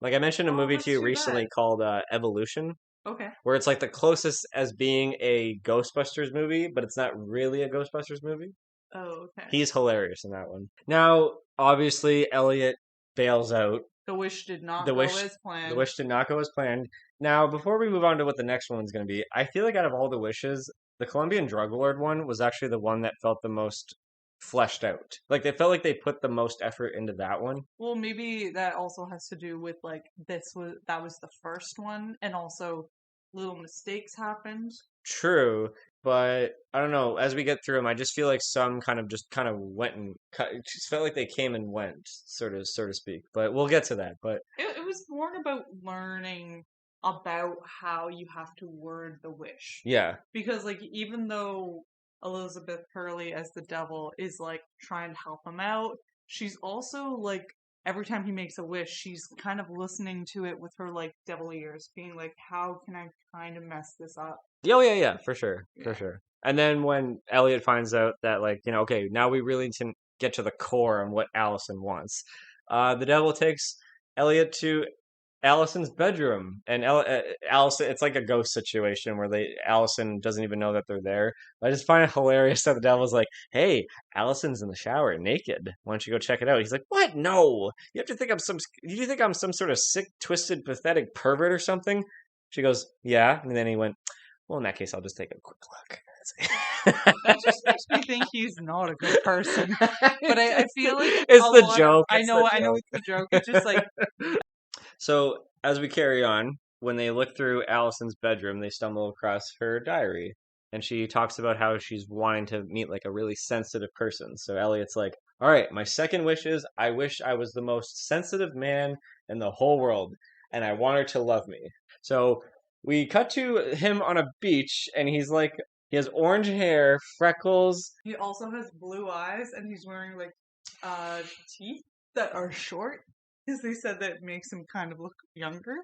Like I mentioned a Oh, movie to that's you too bad. recently called Evolution, Okay. where it's like the closest as being a Ghostbusters movie, but it's not really a Ghostbusters movie. Oh, okay. He's hilarious in that one. Now, obviously, Elliot bails out. The wish did not The go wish as the planned. wish did not go as planned. Now, before we move on to what the next one's going to be, I feel like out of all the wishes, the Colombian drug lord one was actually the one that felt the most fleshed out. Like they felt like they put the most effort into that one. Well, maybe that also has to do with like that was the first one, and also little mistakes happened. True, but I don't know. As we get through them, I just feel like some kind of went and it just felt like they came and went, so to speak. But we'll get to that. But It was more about learning about how you have to word the wish. yeah, Because, like, even though Elizabeth Hurley as the devil is, like, trying to help him out, she's also, like, every time he makes a wish, she's kind of listening to it with her, like, devil ears, being like, how can I kind of mess this up? oh yeah, for sure, for Yeah. sure. And then when Elliot finds out that like okay, now we really need to get to the core on what Allison wants. The devil takes Elliot to Allison's bedroom, and Allison. It's like a ghost situation where Allison doesn't even know that they're there. I just find it hilarious that the devil's like, "Hey, Allison's in the shower naked. Why don't you go check it out?" He's like, "What? No! You have to think I'm some. You think I'm some sort of sick, twisted, pathetic pervert or something?" She goes, "Yeah," and then he went, "Well, in that case, I'll just take a quick look." That just makes me think he's not a good person. But I feel like It's a the lot of joke. I It's the know joke. it's a joke. It's just like So as we carry on, when they look through Allison's bedroom, they stumble across her diary, and she talks about how she's wanting to meet like a really sensitive person. So Elliot's like, "All right, my second wish is I wish I was the most sensitive man in the whole world, and I want her to love me." So we cut to him on a beach, and he's like, he has orange hair, freckles. he also has blue eyes and he's wearing like uh teeth that are short because they said that it makes him kind of look younger.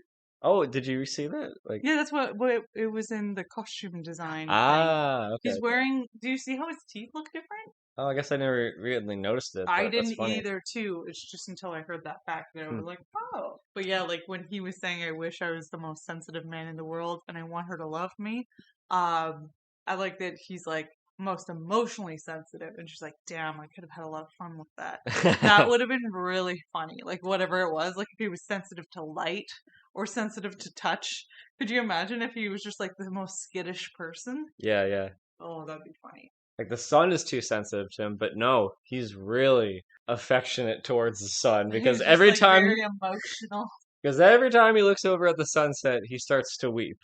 Oh, did you see that? Like, Yeah, that's what it was in the costume design thing. okay. He's wearing. Do you see how his teeth look different? Oh, I guess I never really noticed it, I but that's didn't funny. either too. It's just until I heard that fact that I Hmm. was like, oh. But yeah, like when he was saying, "I wish I was the most sensitive man in the world, and I want her to love me." Um, I like that he's like most emotionally sensitive, and she's like, "Damn, I could have had a lot of fun with that." That would have been really funny. Like whatever it was, like if he was sensitive to light or sensitive to touch. Could you imagine if he was just like the most skittish person? Yeah. Oh, that'd be funny. Like the sun is too sensitive to him, but no, he's really affectionate towards the sun He's just like very emotional. every time he looks over at the sunset, he starts to weep.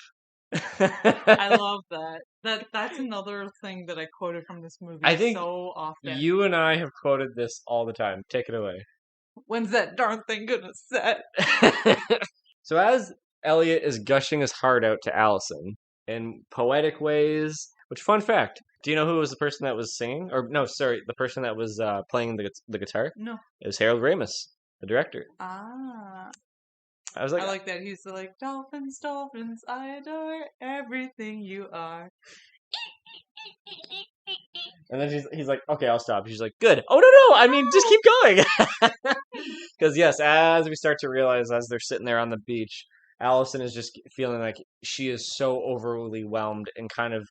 I love that. That's another thing that I quoted from this movie I think so often. you and I have quoted this all the time. Take it away. When's that darn thing gonna set? So as Elliot is gushing his heart out to Allison in poetic ways, which fun fact, do you know who was the person that was singing? Or no, sorry, the person that was playing the guitar? No. It was Harold Ramis, the director. Ah. I was like, I like that. He's like, dolphins, dolphins, I adore everything you are. and then he's like, okay, I'll stop. She's like, good. Oh no, I mean, just keep going. Because yes, as we start to realize as they're sitting there on the beach, Allison is just feeling like she is so overly whelmed and kind of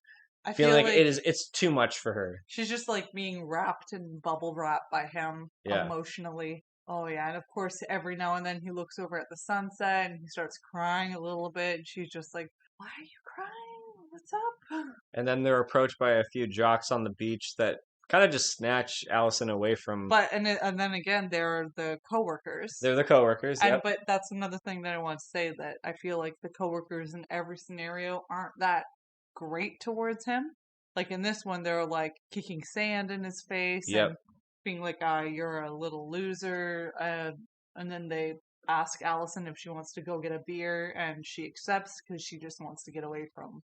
I feeling feel like like it's too much for her. she's just like being wrapped in bubble wrap by him Yeah. emotionally. Oh yeah, and of course every now and then he looks over at the sunset and he starts crying a little bit and she's just like, "Why are you crying? What's up?" And then they're approached by a few jocks on the beach that kind of just snatch Allison away from. But and then again there are the coworkers. They're the coworkers. And Yep. but that's another thing that I want to say, that I feel like the coworkers in every scenario aren't that great towards him. Like in this one, they're like kicking sand in his face Yep. and being like, "You're a little loser." And then they ask Allison if she wants to go get a beer, and she accepts because she just wants to get away from.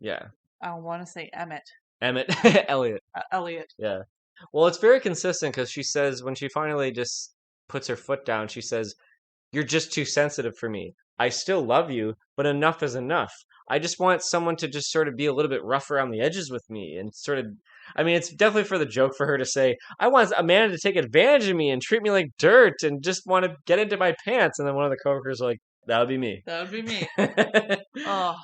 Yeah. I want to say Emmett, Emmett. Elliot. Elliot. Yeah. Well, it's very consistent because she says when she finally just puts her foot down, she says, "You're just too sensitive for me. I still love you, but enough is enough. I just want someone to just sort of be a little bit rough around the edges with me and sort of. I mean, it's definitely for the joke for her to say, I want a man to take advantage of me and treat me like dirt and just want to get into my pants. And then one of the coworkers are like, that would be me. That would be me. Oh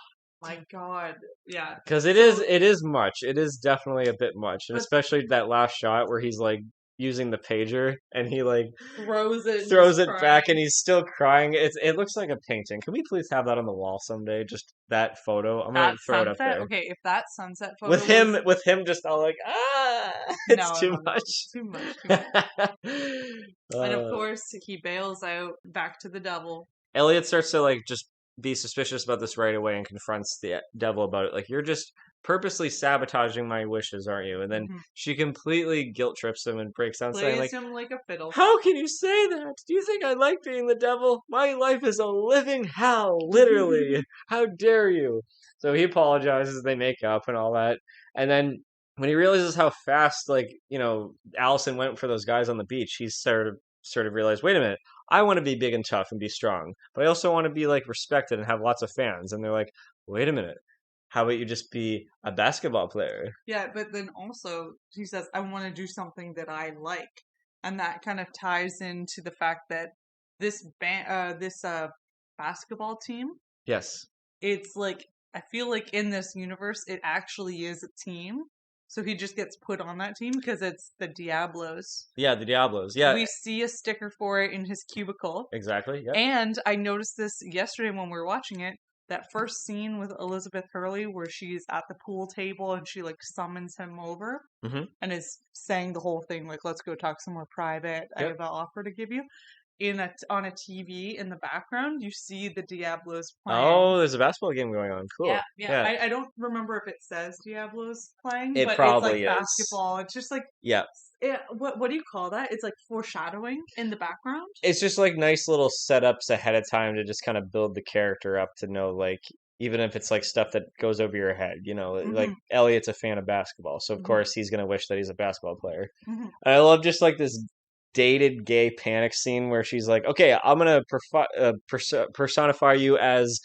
my god. Yeah. Because So, it is much. It is definitely a bit much. And but especially that last shot where he's like using the pager and he like throws it and throws just it back crying. and he's still crying. It looks like a painting. Can we please have that on the wall someday? Just that photo. I'm gonna That throw it up sunset. there. Okay, if that sunset photo was With him just all like it's no, too no, no, much. too much, too much. And of uh, course, he bails out back to the devil. Elliot starts to like just be suspicious about this right away and confronts the devil about it. Like, you're just purposely sabotaging my wishes, aren't you? And then Mhm. she completely guilt trips him and breaks down saying Plays like, him like a fiddle. how can you say that? Do you think I like being the devil? My life is a living hell, literally. How dare you? So he apologizes, they make up and all that. And then when he realizes how fast, like, Allison went for those guys on the beach, he's sort of realized, wait a minute, I want to be big and tough and be strong, but I also want to be like respected and have lots of fans. And they're like, wait a minute, how about you just be a basketball player? Yeah, but then also he says, I want to do something that I like. And that kind of ties into the fact that this basketball team, Yes. it's like, I feel like in this universe, it actually is a team. So he just gets put on that team because it's the Diablos. Yeah, the Diablos. Yeah, We see a sticker for it in his cubicle. exactly. Yeah. And I noticed this yesterday when we were watching it. That first scene with Elizabeth Hurley where she's at the pool table and she like summons him over Mm-hmm. and is saying the whole thing like, let's go talk somewhere private. I Yep. have an offer to give you. On a TV in the background, you see the Diablos playing. Oh, there's a basketball game going on. Cool. Yeah. I don't remember if it says Diablos playing, It but it's like probably is. basketball. It's just like Yeah. what do you call that? It's like foreshadowing in the background. It's just like nice little setups ahead of time to just kind of build the character up to know, like, even if it's like stuff that goes over your head, like Hmm. Elliot's a fan of basketball, so of Hmm. course he's gonna wish that he's a basketball player. Hmm. And I love just like this dated gay panic scene where she's like, "Okay, I'm gonna personify you as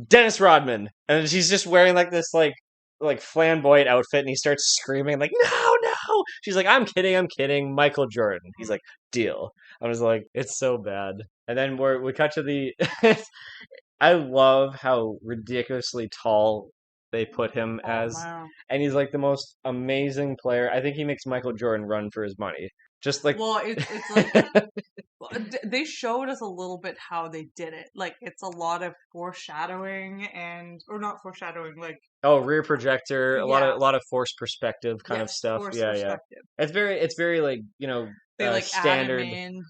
Dennis Rodman," and she's just wearing like this like flamboyant outfit, and he starts screaming like, "No, no!" She's like, I'm kidding, Michael Jordan." He's like, "Deal." I was like, it's so bad. And then we cut to the. I love how ridiculously tall they put him Oh as, wow. and he's like the most amazing player. I think he makes Michael Jordan run for his money. Just like, Well, it's like they showed us a little bit how they did it. Like it's a lot of foreshadowing or not foreshadowing, like oh, rear projector, yeah, a lot of force perspective kind of yes, stuff. force Yeah, yeah. perspective. It's very like, They like add him standard. in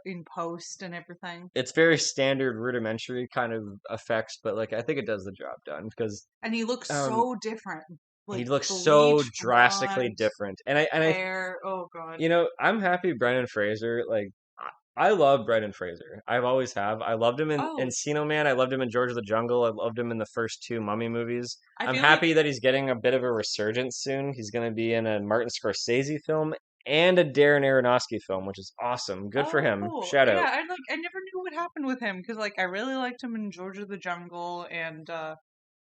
in post and everything, It's very standard rudimentary kind of effects, but like I think it does the job done because and he looks um so different. he Like looks so bleach drastically blonde different. And I hair. Oh god. I'm happy Brendan Fraser, like I love Brendan Fraser. I've always have. I loved him in Oh, Encino Man. I loved him in George of the Jungle. I loved him in the first two Mummy movies. I I'm feel like happy that he's getting a bit of a resurgence soon. He's going to be in a Martin Scorsese film and a Darren Aronofsky film, which is awesome. Good for oh him. cool. Shout Yeah, out. I never knew what happened with him because like I really liked him in George of the Jungle and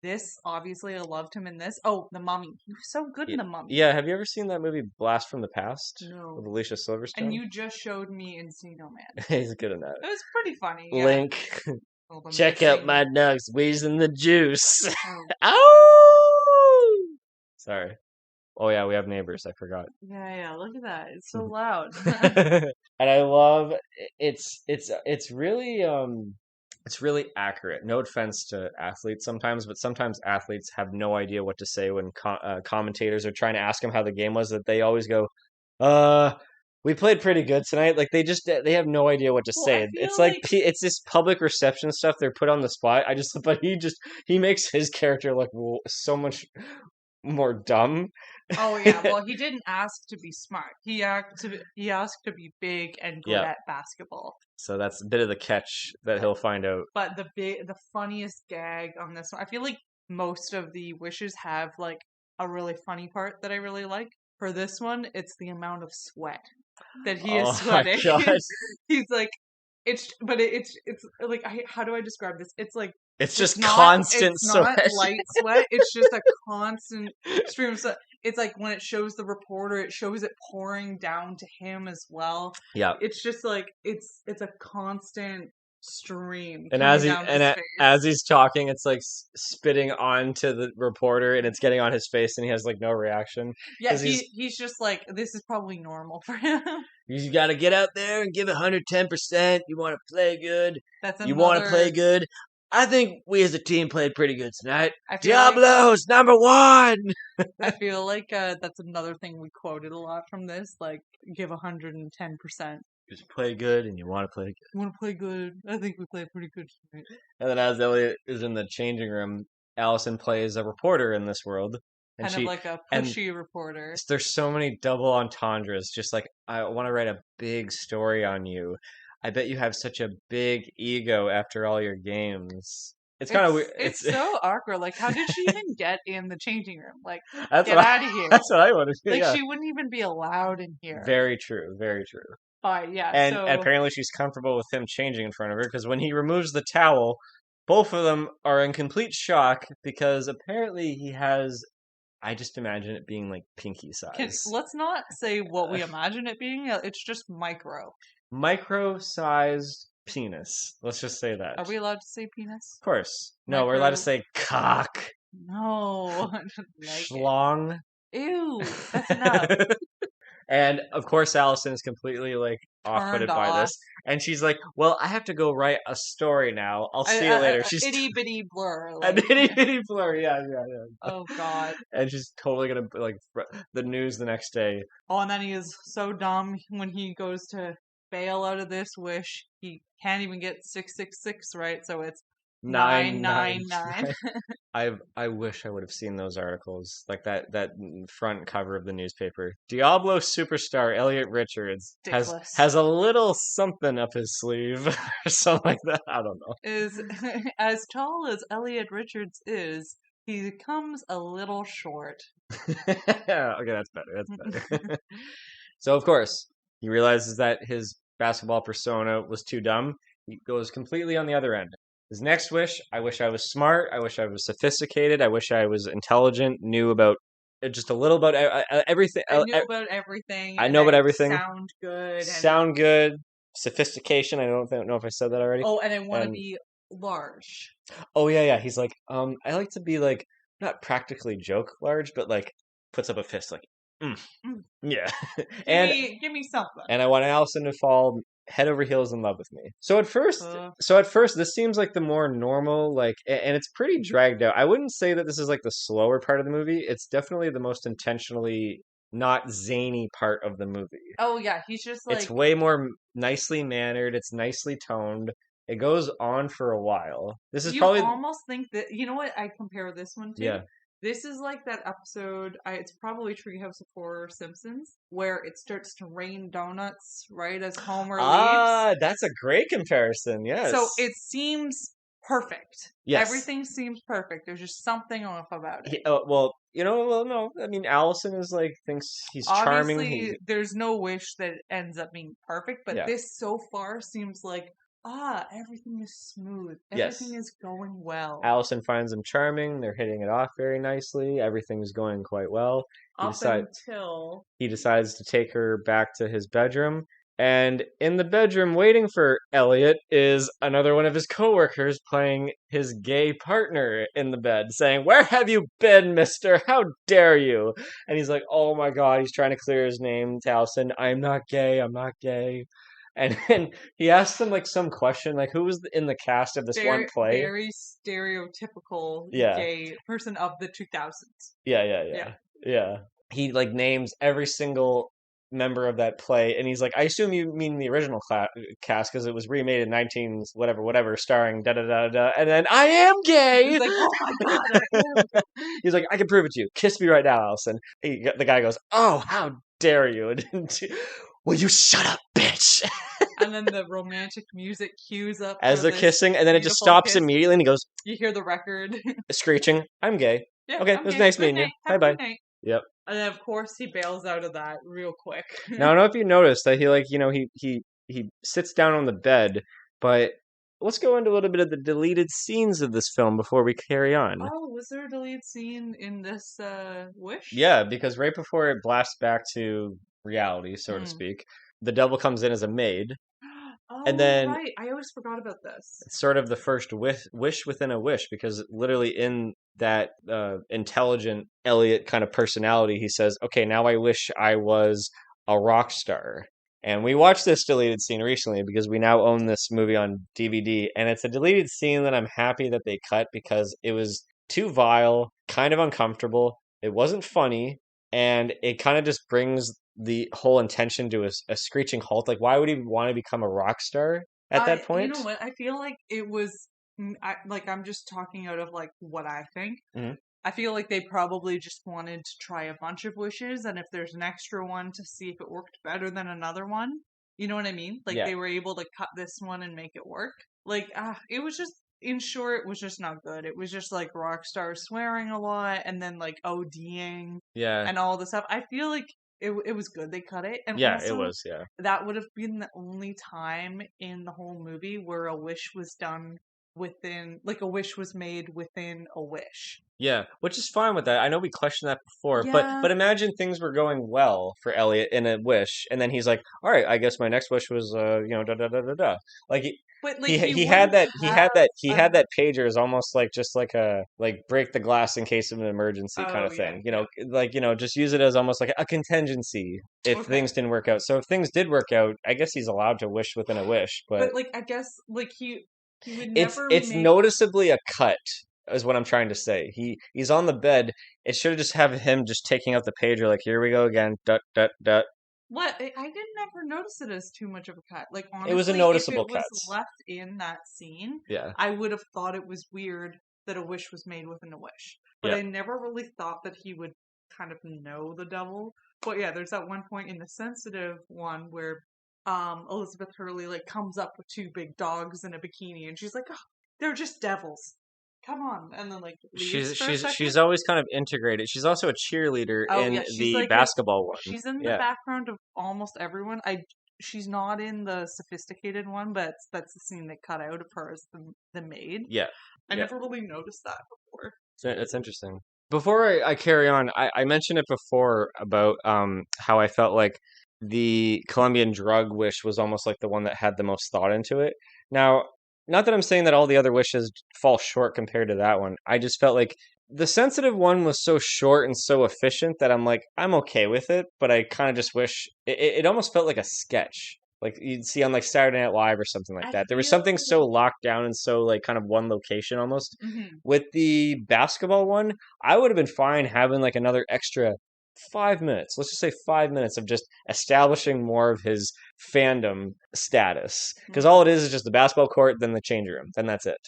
this obviously I loved him in this. Oh, The Mummy. He was so good in Yeah, The Mummy. yeah, have you ever seen that movie Blast from the Past with No. Alicia And Silverstone? you just showed me Encino Man. He's good in that. It was pretty funny, yeah. Link, Hold on, check out mixing. my nugs, wheezing the juice. Oh, Ow! Sorry. Oh yeah, we have neighbors. I forgot. yeah, look at that. It's so loud. And I love it's really accurate. No offense to athletes sometimes, but sometimes athletes have no idea what to say when commentators are trying to ask them how the game was. That they always go, "Uh, we played pretty good tonight." Like they have no idea what to Well, I say. It's feel like like it's this public reception stuff. They're put on the spot. But he makes his character look so much more dumb. oh yeah, well he didn't ask to be smart. He asked to be big and good Yeah. at basketball. So that's a bit of the catch that he'll find out. But the funniest gag on this one, I feel like most of the wishes have like a really funny part that I really like. For this one, it's the amount of sweat that he is Oh my sweating. god. He's like, it's like, how do I describe this? It's like It's just It's constant not sweat. light sweat. It's just a constant stream of sweat. It's like when it shows the reporter, it shows it pouring down to him as well. Yeah. It's just like it's a constant stream And coming down his as face. he's talking, it's like spitting onto the reporter, and it's getting on his face, and he has like no reaction Yeah, because he's just like, this is probably normal for him. you got to get out there and give 110%. You want to play good. That's You want to play another. good. I think we as a team played pretty good tonight. I feel like Diablos #1. that's another thing we quoted a lot from this. Like, give 110%. Just play good, and you want to play good. Want to play good? I think we played pretty good tonight. And then as Elliot is in the changing room, Allison plays a reporter in this world, and Kind of like a and pushy reporter. there's so many double entendres. Just like, I want to write a big story on you. I bet you have such a big ego after all your games. It's kind of weird. It's so awkward. Like, how did she even get in the changing room? Like, That's get what out of here. That's what I want to do. Like, Yeah. she wouldn't even be allowed in here. Very true. Very true. Yeah. And So apparently she's comfortable with him changing in front of her, because when he removes the towel, both of them are in complete shock because apparently he has. I just imagine it being like pinky size. let's not say what we imagine it being. It's just micro. Micro-sized penis. Let's just say that. Are we allowed to say penis? Of course. No, we're allowed to Micro- say cock. No. I don't like it. Schlong. Ew. That's enough. And of course, Allison is completely like off-putted Turned by off. this, and she's like, "Well, I have to go write a story now. I'll see you later." She's itty bitty blur. a Like, itty bitty blur. Yeah. oh god. And she's totally gonna like the news the next day. Oh, and then he is so dumb when he goes to bail out of this wish. He can't even get 666 right, so it's 999. I wish I would have seen those articles, like that front cover of the newspaper. Diablo superstar Elliot Richards Ridiculous. has a little something up his sleeve or something like that. I don't know. Is as tall as Elliot Richards is, he comes a little short. Okay, that's better. That's better. So of course he realizes that his basketball persona was too dumb. He goes completely on the other end. His next wish: I wish I was smart. I wish I was sophisticated. I wish I was intelligent. Knew about just a little about everything. I knew about everything. I know about everything. Sound good. Sound good. Sophistication. I don't know if I said that already. Oh, and I want to be large. Oh yeah. He's like, I like to be like not practically joke large, but like puts up a fist like, yeah. And give me something. And I want Allison to fall head over heels in love with me. So at first, this seems like the more normal, like, and it's pretty dragged out. I wouldn't say that this is like the slower part of the movie. It's definitely the most intentionally not zany part of the movie. Oh yeah, he's just like, it's way more nicely mannered. It's nicely toned. It goes on for a while. This is you probably almost think that, you know what I compare this one to? Yeah. This is like that episode, it's probably Treehouse of Horror Simpsons, where it starts to rain donuts right as Homer leaves. That's a great comparison, yes. So it seems perfect. Yes. Everything seems perfect. There's just something off about it. No. I mean, Allison is like, thinks he's charming. Obviously, there's no wish that it ends up being perfect, but this so far seems like, everything is smooth. Everything is going well. Allison finds him charming. They're hitting it off very nicely. Everything's going quite well. Until he decides to take her back to his bedroom. And in the bedroom, waiting for Elliot, is another one of his coworkers playing his gay partner in the bed, saying, "Where have you been, mister? How dare you?" And he's like, oh my god, he's trying to clear his name to Allison. I'm not gay. And then he asked them like some question, like who was in the cast of this one play? Very stereotypical gay person of the 2000s. Yeah. He like names every single member of that play, and he's like, I assume you mean the original cast because it was remade in 19 whatever, starring da da da da. And then I am gay. He's like, oh my god, I am. He's like, I can prove it to you. Kiss me right now, Allison. The guy goes, oh, how dare you? Will you shut up, bitch? And then the romantic music cues up as they're kissing, and then it just stops immediately, and he goes, you hear the record screeching, I'm gay. Yeah, okay, it was nice meeting you. Bye. Yep. And then of course he bails out of that real quick. Now I don't know if you noticed that he like, he sits down on the bed, but let's go into a little bit of the deleted scenes of this film before we carry on. Oh, was there a deleted scene in this Wish? Yeah, because right before it blasts back to reality, so to Mm. speak, the devil comes in as a maid, and Oh, then right. I always forgot about this. it's sort of the first wish within a wish, because literally in that intelligent Elliot kind of personality, he says, "Okay, now I wish I was a rock star." And we watched this deleted scene recently because we now own this movie on DVD, and it's a deleted scene that I'm happy that they cut because it was too vile, kind of uncomfortable. It wasn't funny, and it kind of just brings the whole intention to a screeching halt. Like, why would he want to become a rock star at that You point? know what? I feel like it was, I'm just talking out of like what I think. Mhm. I feel like they probably just wanted to try a bunch of wishes, and if there's an extra one to see if it worked better than another one, you know what I mean? Like Yeah. they were able to cut this one and make it work. Like, it was just, in short, it was just not good. It was just like rock stars swearing a lot and then like ODing Yeah. and all this stuff. I feel like it was good they cut it, and Yeah, it also was, yeah. that would have been the only time in the whole movie where a wish was done within, like a wish was made within a wish. Yeah, which is fine with that. I know we questioned that before, but Yeah, but imagine things were going well for Elliot in a wish, and then he's like, "All right, I guess my next wish was, da da da da da." Like but like he he he had wouldn't that he have had that he a. had that pager as almost like just like a like break the glass in case of an emergency kind Oh of yeah, thing. yeah. Like just use it as almost like a contingency if Okay, things didn't work out. So if things did work out, I guess he's allowed to wish within a wish, but but like I guess like he would it's never it's make. noticeably a cut, is what I'm trying to say. He's on the bed. It should have just have him just taking out the pager, like, here we go again, dut dut dut. What, I didn't ever notice it as too much of a cut. Like It was a honestly, if noticeable it cut. was left in that scene, Yeah, I would have thought it was weird that a wish was made within a wish. But yeah. I never really thought that he would kind of know the devil. But yeah, there's that one point in the sensitive one where Elizabeth Hurley like comes up with two big dogs in a bikini and she's like, "Oh, they're just devils. Come on." And then like leaves She's for a she's second. she's always kind of integrated. She's also a cheerleader Oh in yeah, she's the like basketball one. she's in the Yeah, background of almost everyone. She's not in the sophisticated one, but that's the scene they cut out of her as the maid. yeah, I yeah. never really noticed that before. So it's interesting. Before I carry on, I mentioned it before about how I felt like the Colombian drug wish was almost like the one that had the most thought into it. Now, not that I'm saying that all the other wishes fall short compared to that one. I just felt like the sensitive one was so short and so efficient that I'm like, I'm okay with it, but I kind of just wish it almost felt like a sketch. Like you'd see on like Saturday Night Live or something like I that. There was something feel. so locked down and so like kind of one location almost. Mhm. With the basketball one, I would have been fine having like another extra 5 minutes. Let's just say 5 minutes of just establishing more of his fandom status. Because all it is just the basketball court, then the change room, then that's it.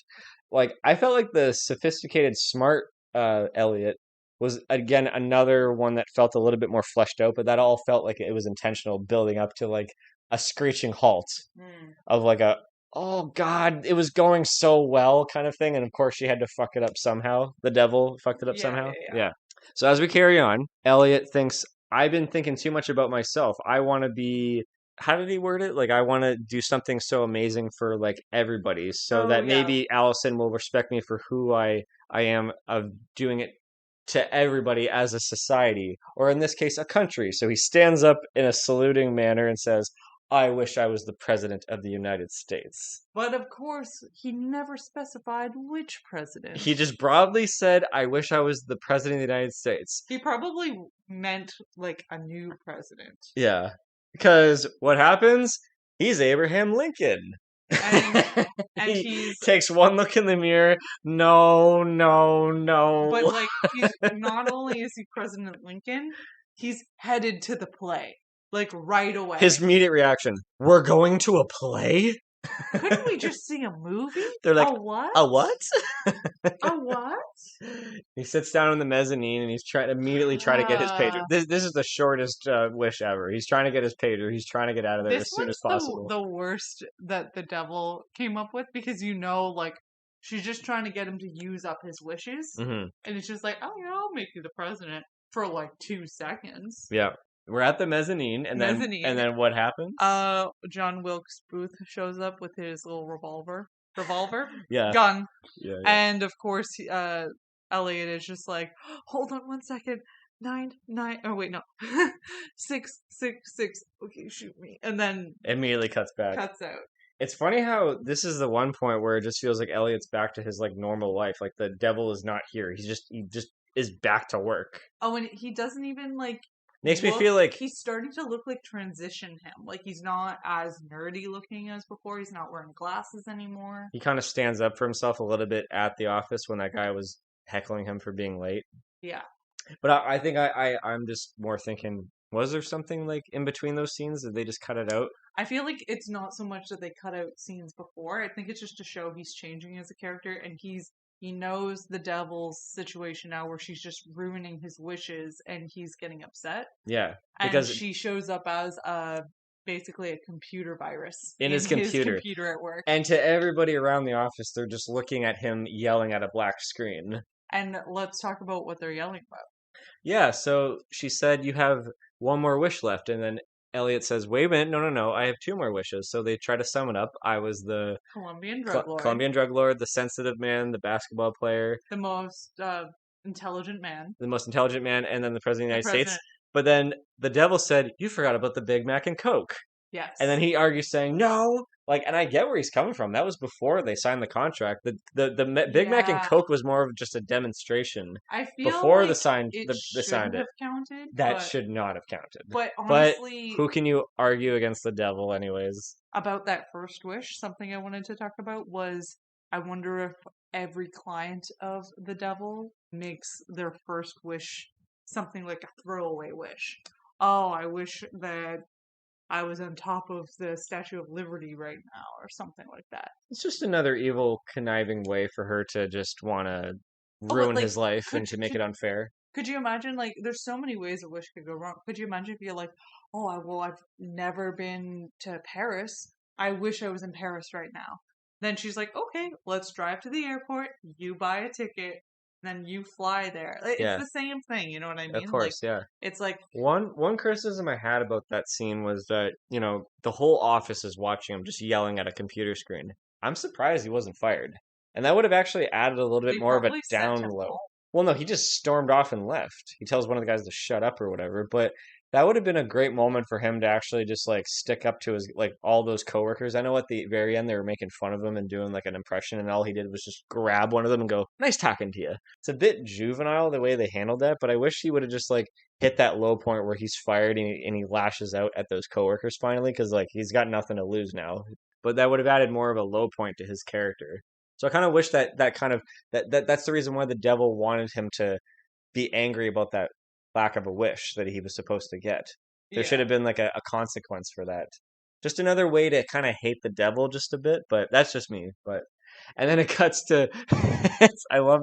Like I felt like the sophisticated, smart Elliot was again another one that felt a little bit more fleshed out, but that all felt like it was intentional, building up to like a screeching halt Mm. of like a oh god, it was going so well kind of thing, and of course she had to fuck it up somehow. The devil fucked it up Yeah, somehow. yeah, yeah. Yeah. So as we carry on, Elliot thinks I've been thinking too much about myself. I want to be how did he word it? Like I want to do something so amazing for like everybody so Oh that yeah. maybe Allison will respect me for who I am of doing it to everybody as a society, or in this case, a country. So he stands up in a saluting manner and says, I wish I was the president of the United States. But of course, he never specified which president. He just broadly said, I wish I was the president of the United States. He probably meant like a new president. Yeah. Because what happens? He's Abraham Lincoln. And and He he's takes one look in the mirror. No, no, but no. like he's not only is he President Lincoln, he's headed to the play. Like right away. His immediate reaction, we're going to a play? Couldn't we just see a movie? They're like, A what? a what? A what? He sits down on the mezzanine and he's trying to immediately try to get his pager. Uh, This is the shortest wish ever. He's trying to get his pager. He's trying to get out of there this as soon as one's possible. the worst that the devil came up with because like she's just trying to get him to use up his wishes, Hmm. and it's just like, oh yeah, I'll make you the president for like 2 seconds. Yeah, we're at the mezzanine, and Mezzanine. then what happens? John Wilkes Booth shows up with his little revolver. revolver, Yeah, gun. yeah, yeah. And of course, Elliot is just like, hold on one second. 9, 9. Oh wait, no. 6, 6, 6. Okay, shoot me. And then Immediately cuts back. cuts out. It's funny how this is the one point where it just feels like Elliot's back to his like normal life. Like the devil is not here. He just is back to work. Oh, and he doesn't even like Makes me look. feel like He's starting to look like transition him. Like he's not as nerdy looking as before. He's not wearing glasses anymore. he kind of stands up for himself a little bit at the office when that guy was heckling him for being late. Yeah. But I think I'm just more thinking, was there something like in between those scenes? Did they just cut it out? I feel like it's not so much that they cut out scenes before. I think it's just to show he's changing as a character and he knows the devil's situation now where she's just ruining his wishes and he's getting upset. Yeah, And because she shows up as basically a computer virus in his computer. at work. And to everybody around the office, they're just looking at him yelling at a black screen. And let's talk about what they're yelling about. Yeah, so she said, you have one more wish left. And then Elliot says, wait a minute, no, I have two more wishes. So they try to sum it up. I was the Colombian drug lord. Colombian drug lord, the sensitive man, the basketball player, The most intelligent man. the most intelligent man, and then the president of the United States. President. But then the devil said, you forgot about the Big Mac and Coke. Yes. And then he argues saying, no. Like, and I get where he's coming from. That was before they signed the contract. The Big Mac and Yeah. Coke was more of just a demonstration. I feel Before like the signed, it they signed shouldn't it. have counted. That should not have counted. But But honestly, who can you argue against the devil, anyways? about that first wish, something I wanted to talk about was I wonder if every client of the devil makes their first wish something like a throwaway wish. Oh, I wish that I was on top of the Statue of Liberty right now, or something like that. It's just another evil, conniving way for her to just want to Oh, but ruin like, his life and to make it unfair. could you imagine, like, there's so many ways a wish could go wrong. Could you imagine if you're like, oh, I've never been to Paris. I wish I was in Paris right now. Then she's like, okay, let's drive to the airport. You buy a ticket. Then you fly there. It's Yeah. the same thing. You know what I mean? Of course, yeah. It's like, One criticism I had about that scene was that, the whole office is watching him just yelling at a computer screen. I'm surprised he wasn't fired. And that would have actually added a little bit they more of a probably sent down him low. home. Well, no, he just stormed off and left. He tells one of the guys to shut up or whatever, but that would have been a great moment for him to actually just like stick up to his like all those coworkers. I know at the very end they were making fun of him and doing like an impression, and all he did was just grab one of them and go, "Nice talking to you." It's a bit juvenile the way they handled that, but I wish he would have just like hit that low point where he's fired and he lashes out at those coworkers finally because like he's got nothing to lose now. But that would have added more of a low point to his character. So I kind of wish that's the reason why the devil wanted him to be angry about that lack of a wish that he was supposed to get. There should have been like a consequence for that. Just another way to kind of hate the devil just a bit, but that's just me. But and then it cuts to I love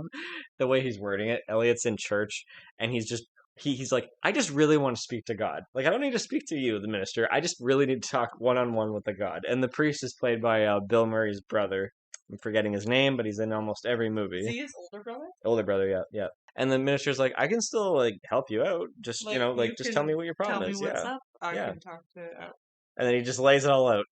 the way he's wording it. Elliot's in church and he's like, I just really want to speak to God. Like I don't need to speak to you, the minister. I just really need to talk one-on-one with the God. And the priest is played by Bill Murray's brother. I'm forgetting his name, but he's in almost every movie. Is he his older brother? Older brother, yeah, yeah. And the minister's like, I can still like help you out. Just just tell me what your problem is. Tell me what's Yeah, up. I yeah. can talk to. And then he just lays it all out.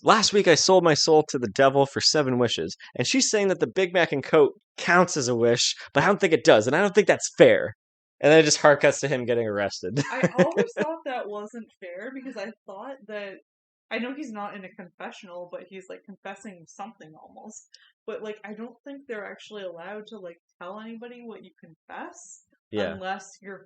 Last week I sold my soul to the devil for 7 wishes, and she's saying that the Big Mac and Coke counts as a wish, but I don't think it does, and I don't think that's fair. And then it just hard cuts to him getting arrested. I always thought that wasn't fair because I thought that I know he's not in a confessional, but he's like confessing something almost. But like I don't think they're actually allowed to like tell anybody what you confess unless you're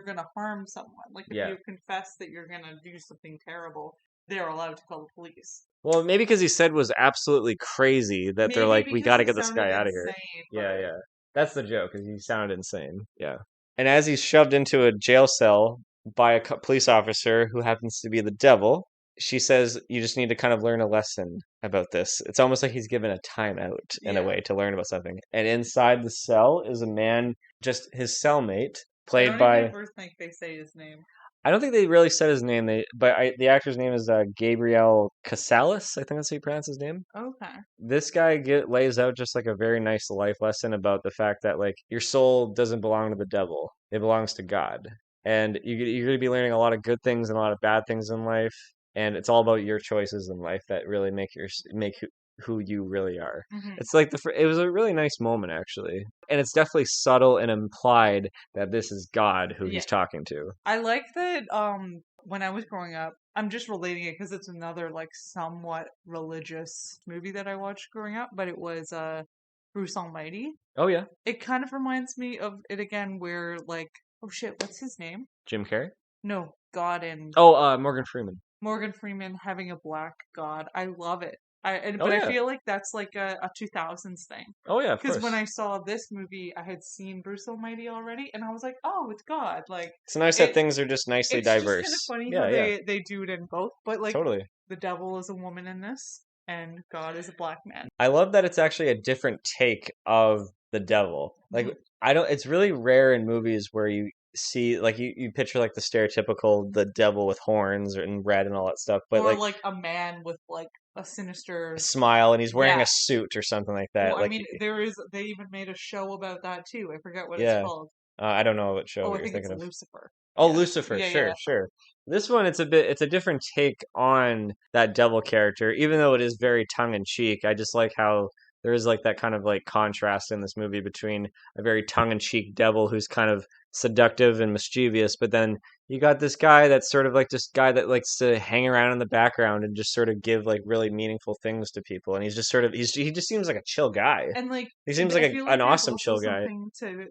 gonna harm someone. Like if you confess that you're gonna do something terrible, they're allowed to call the police. Well, maybe because he said was absolutely crazy that they're like, we got to get this guy out of here. Yeah, yeah. That's the joke, because he sounded insane. Yeah. And as he's shoved into a jail cell by a police officer who happens to be the devil, she says, you just need to kind of learn a lesson about this. It's almost like he's given a timeout in a way to learn about something. And inside the cell is a man, just his cellmate, played by... I don't ever think they say his name. I don't think they really said his name. The actor's name is Gabriel Casales. I think that's how you pronounce his name. Okay. This guy lays out just like a very nice life lesson about the fact that like your soul doesn't belong to the devil; it belongs to God. And you're going to be learning a lot of good things and a lot of bad things in life. And it's all about your choices in life that really make who you really are. Hmm. It's like it was a really nice moment actually, and it's definitely subtle and implied that this is God who Yeah. he's talking to. I like that when I was growing up, I'm just relating it because it's another like somewhat religious movie that I watched growing up, but it was Bruce Almighty. Oh yeah, It kind of reminds me of it again where like oh shit, what's his name? Jim Carrey. No, God and Oh, Morgan Freeman. Morgan Freeman having a black God. I love it. Oh But I yeah, feel like that's like a 2000s thing. oh yeah, of Because when course. I saw this movie, I had seen Bruce Almighty already, and I was like, "Oh, it's God!" Like It's nice that it. things are just nicely It's just kind of diverse. funny how Yeah, yeah, they do it in both. But like, totally. the devil is a woman in this, and God is a black man. I love that it's actually a different take of the devil. Like Mhm. I don't it's really rare in movies where you see like you picture like the stereotypical the devil with horns and red and all that stuff, but Or like like a man with like a a sinister. smile and he's wearing Yeah. a suit or something like Well, that. I Like mean, there is. They even made a show about that too. I forget what it's yeah. called. I don't know what show Oh, I you're think it's thinking of. Lucifer. Oh, Yeah. Lucifer, Yeah. sure, Yeah. sure. This one, it's a different take on that devil character, even though it is very tongue in cheek. I just like how there is like that kind of like contrast in this movie between a very tongue in cheek devil who's kind of seductive and mischievous, but then you got this guy that's sort of like this guy that likes to hang around in the background and just sort of give like really meaningful things to people, and he's just sort of he just seems like a chill guy. And like He seems like I feel an like awesome chill guy.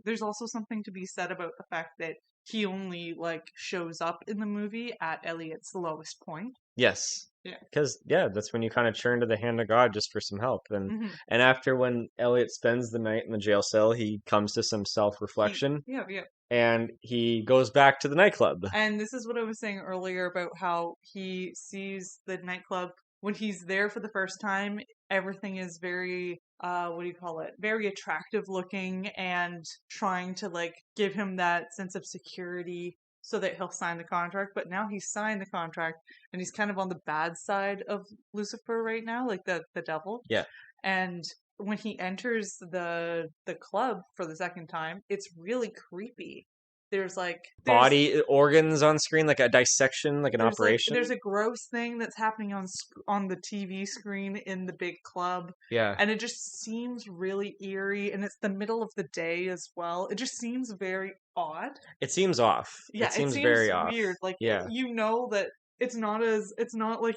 there's also something to be said about the fact that he only like shows up in the movie at Elliot's lowest point. Yes. Yeah. Because yeah, that's when you kind of turn to the hand of God just for some help. Hmm. And after when Elliot spends the night in the jail cell, he comes to some He self-reflection yeah, yeah. and he goes back to the nightclub. And this is what I was saying earlier about how he sees the nightclub when he's there for the first time. Everything is very, what do you call it? Very attractive looking and trying to like give him that sense of security so that he'll sign the contract. But now he's signed the contract and he's kind of on the bad side of Lucifer right now, like the devil. Yeah. And when he enters the club for the second time, it's really creepy. There's like Body organs on screen, like a dissection, like an there's operation. a gross thing that's happening on the TV screen in the big club, Yeah. and it just seems really eerie. And it's the middle of the day as well. It just seems very odd. It seems off. Yeah, It it seems seems very off. weird. Like Yeah. you know that it's not like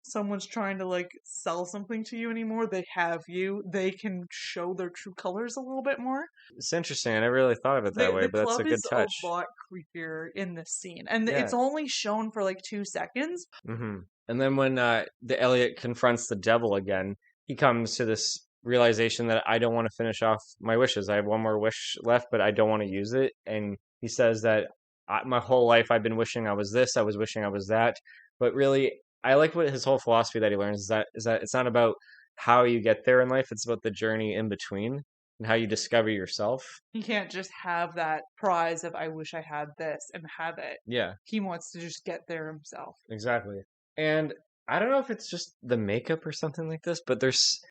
someone's trying to like sell something to you anymore. They have you. They can show their true colors a little bit more. It's interesting. I never really thought of it that way, The but that's a club good is a touch. lot creepier in this scene, and Yeah. it's only shown for like 2 seconds. And then when the Elliot confronts the devil again, he comes to this realization that I don't want to finish off my wishes. I have one more wish left, but I don't want to use it. And he says that my whole life I've been wishing I was this, I was wishing I was that. But really, I like what his whole philosophy that he learns is that it's not about how you get there in life; it's about the journey in between and how you discover yourself. He can't just have that prize of I wish I had this and have it. Yeah. He wants to just get there himself. Exactly. And I don't know if it's just the makeup or something like this, but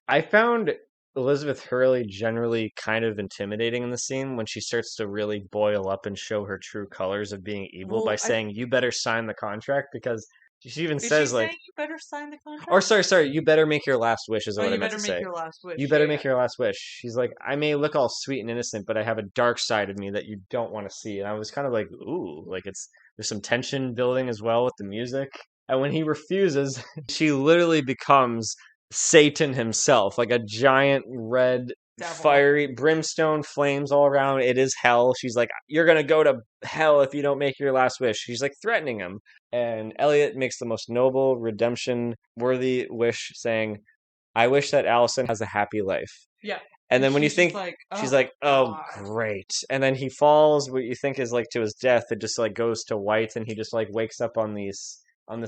I found Elizabeth Hurley generally kind of intimidating in the scene when she starts to really boil up and show her true colors of being evil by Well, saying, "You better sign the contract," because she even is she says like, saying you better sign the or contract? sorry, you better make your last wish is Oh, what I you meant better to make say. your last wish. You Yeah, better yeah. make your last wish. She's like, I may look all sweet and innocent, but I have a dark side of me that you don't want to see. And I was kind of like, ooh, like there's some tension building as well with the music. And when he refuses, she literally becomes Satan himself, like a giant red Devil. fiery brimstone flames all around. It is hell. She's like, you're gonna go to hell if you don't make your last wish. She's like threatening him. And Elliot makes the most noble, redemption worthy wish, saying, I wish that Allison has a happy life. Yeah. And then when you she's just think, like, she's oh like, oh, god, great. And then he falls, what you think is like to his death. It just like goes to white and he just like wakes up on this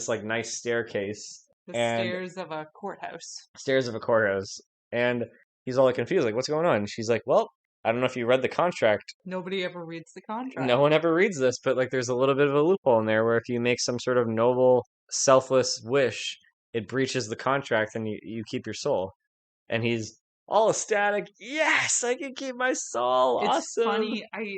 like nice staircase the and stairs of a courthouse. stairs of a courthouse. And he's all like confused, like, what's going on? And she's like, well, I don't know if you read the contract. Nobody ever reads the contract. No one ever reads this, but like there's a little bit of a loophole in there where if you make some sort of noble, selfless wish, it breaches the contract and you keep your soul. And he's all ecstatic. Yes, I can keep my soul. It's Awesome. funny. I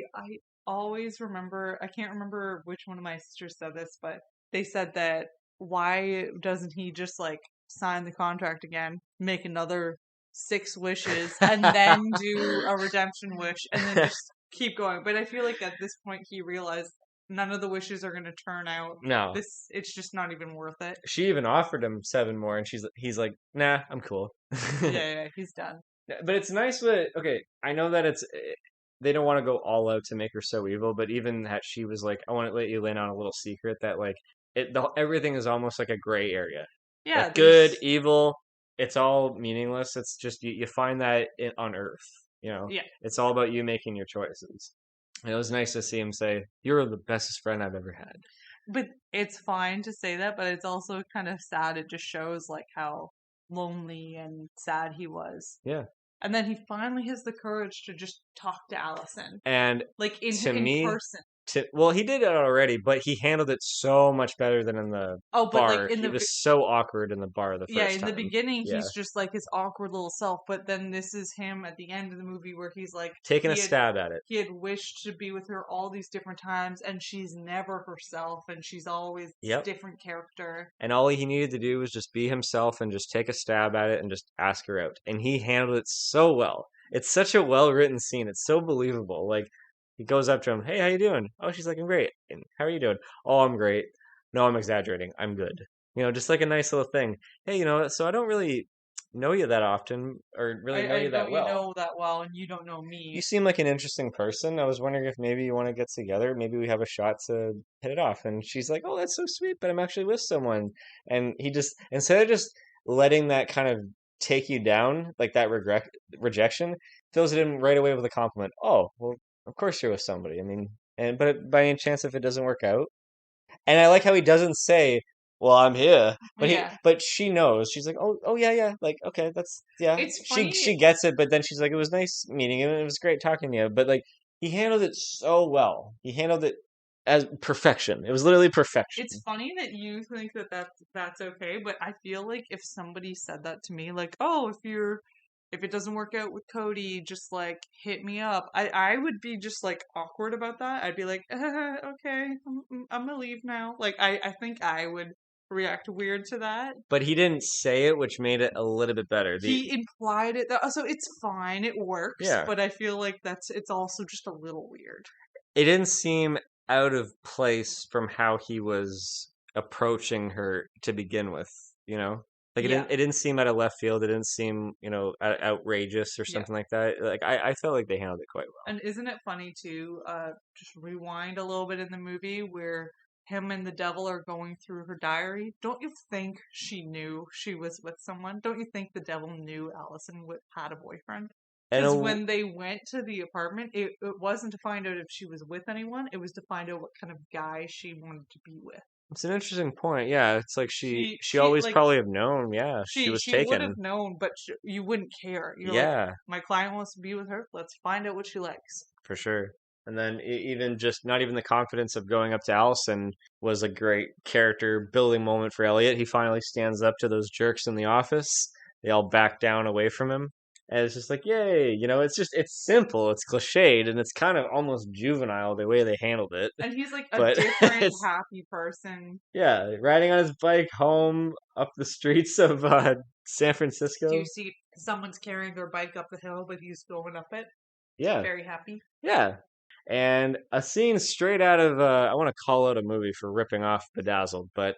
always remember. I can't remember which one of my sisters said this, but they said that why doesn't he just like sign the contract again, make another 6 wishes, and then do a redemption wish, and then just keep going. But I feel like at this point he realized none of the wishes are going to turn out. No. It's just not even worth it. She even offered him 7 more, and he's like, nah, I'm cool. Yeah, he's done. But it's nice with okay. I know that they don't want to go all out to make her so evil, but even that she was like, I want to let you in on a little secret that like everything is almost like a gray area. Yeah, Like good, there's evil, it's all meaningless. It's just you find that on Earth. yeah. It's all about you making your choices. And it was nice to see him say, "You're the bestest friend I've ever had." But it's fine to say that, but it's also kind of sad. It just shows like how lonely and sad he was. Yeah. And then he finally has the courage to just talk to Allison, And like to in me, person. well, he did it already, but he handled it so much better than in the Oh, but like bar. in He the was so awkward in the bar the yeah, first in the time. beginning, Yeah. he's just like his awkward little self. But then this is him at the end of the movie where he's like Taking a stab at it. he had wished to be with her all these different times, and she's never herself, and she's always this Yep. different character. And all he needed to do was just be himself and just take a stab at it and just ask her out. And he handled it so well. It's such a well written scene. It's so believable. Like he goes up to him, "Hey, how you doing?" "Oh," she's like, "I'm great." "And how are you doing?" "Oh, I'm great." "No, I'm exaggerating. I'm good." Just like a nice little thing. "Hey, so I don't really know you that often or really know I you know that you well. know that well, and you don't know You me. seem like an interesting person. I was wondering if maybe you want to get together. Maybe we have a shot to hit it off." And she's like, "Oh, that's so sweet, but I'm actually with someone." And he just, instead of just letting that kind of take you down, like that rejection, fills it in right away with a compliment. "Oh, well, of course you're with somebody. I mean, but by any chance, if it doesn't work out?" And I like how he doesn't say, "Well, I'm here," Yeah, but she knows. She's like, "Oh, yeah, yeah. Like, okay, that's yeah." it's She funny. gets it, but then she's like, "It was nice meeting you, and it was great talking to you." But like, he handled it so well. He handled it as perfection. It was literally It's perfection. funny that you think that that's okay, but I feel like if somebody said that to me, like, "Oh, if it doesn't work out with Cody, just like hit me up," I would be just like awkward about that. I'd be like, "Okay, I'm gonna leave now." Like, I think I would react weird to that. But he didn't say it, which made it a little bit better. He implied it, so it's fine, it works, Yeah, but I feel like it's also just a little weird. it didn't seem out of place from how he was approaching her to begin with, you know? Like Yeah, it didn't seem out of left field. It didn't seem, outrageous or yeah. something like that. Like I felt like they handled it quite well. And isn't it funny too? Just rewind a little bit in the movie where him and the devil are going through her diary. Don't you think she knew she was with someone? Don't you think the devil knew Allison had a boyfriend? And Because when they went to the apartment, it wasn't to find out if she was with anyone. It was to find out what kind of guy she wanted to be with. it's an interesting point. Yeah, it's like she She always like probably have known. Yeah, she was she would taken. have known, but you wouldn't care. You're like, Yeah, my client wants to be with her. Let's find out what she likes. for sure. And then even just not even the confidence of going up to Allison was a great character building moment for Elliot. He finally stands up to those jerks in the office. They all back down away from him. And it's just like, yay, it's simple, it's cliched, and it's kind of almost juvenile the way they handled it. And he's like a But different, it's, happy person. yeah, riding on his bike home up the streets of San Do Francisco. you see someone's carrying their bike up the hill, but he's going up it? Yeah, Very happy. yeah. And a scene straight out of I want to call out a movie for ripping off Bedazzled, but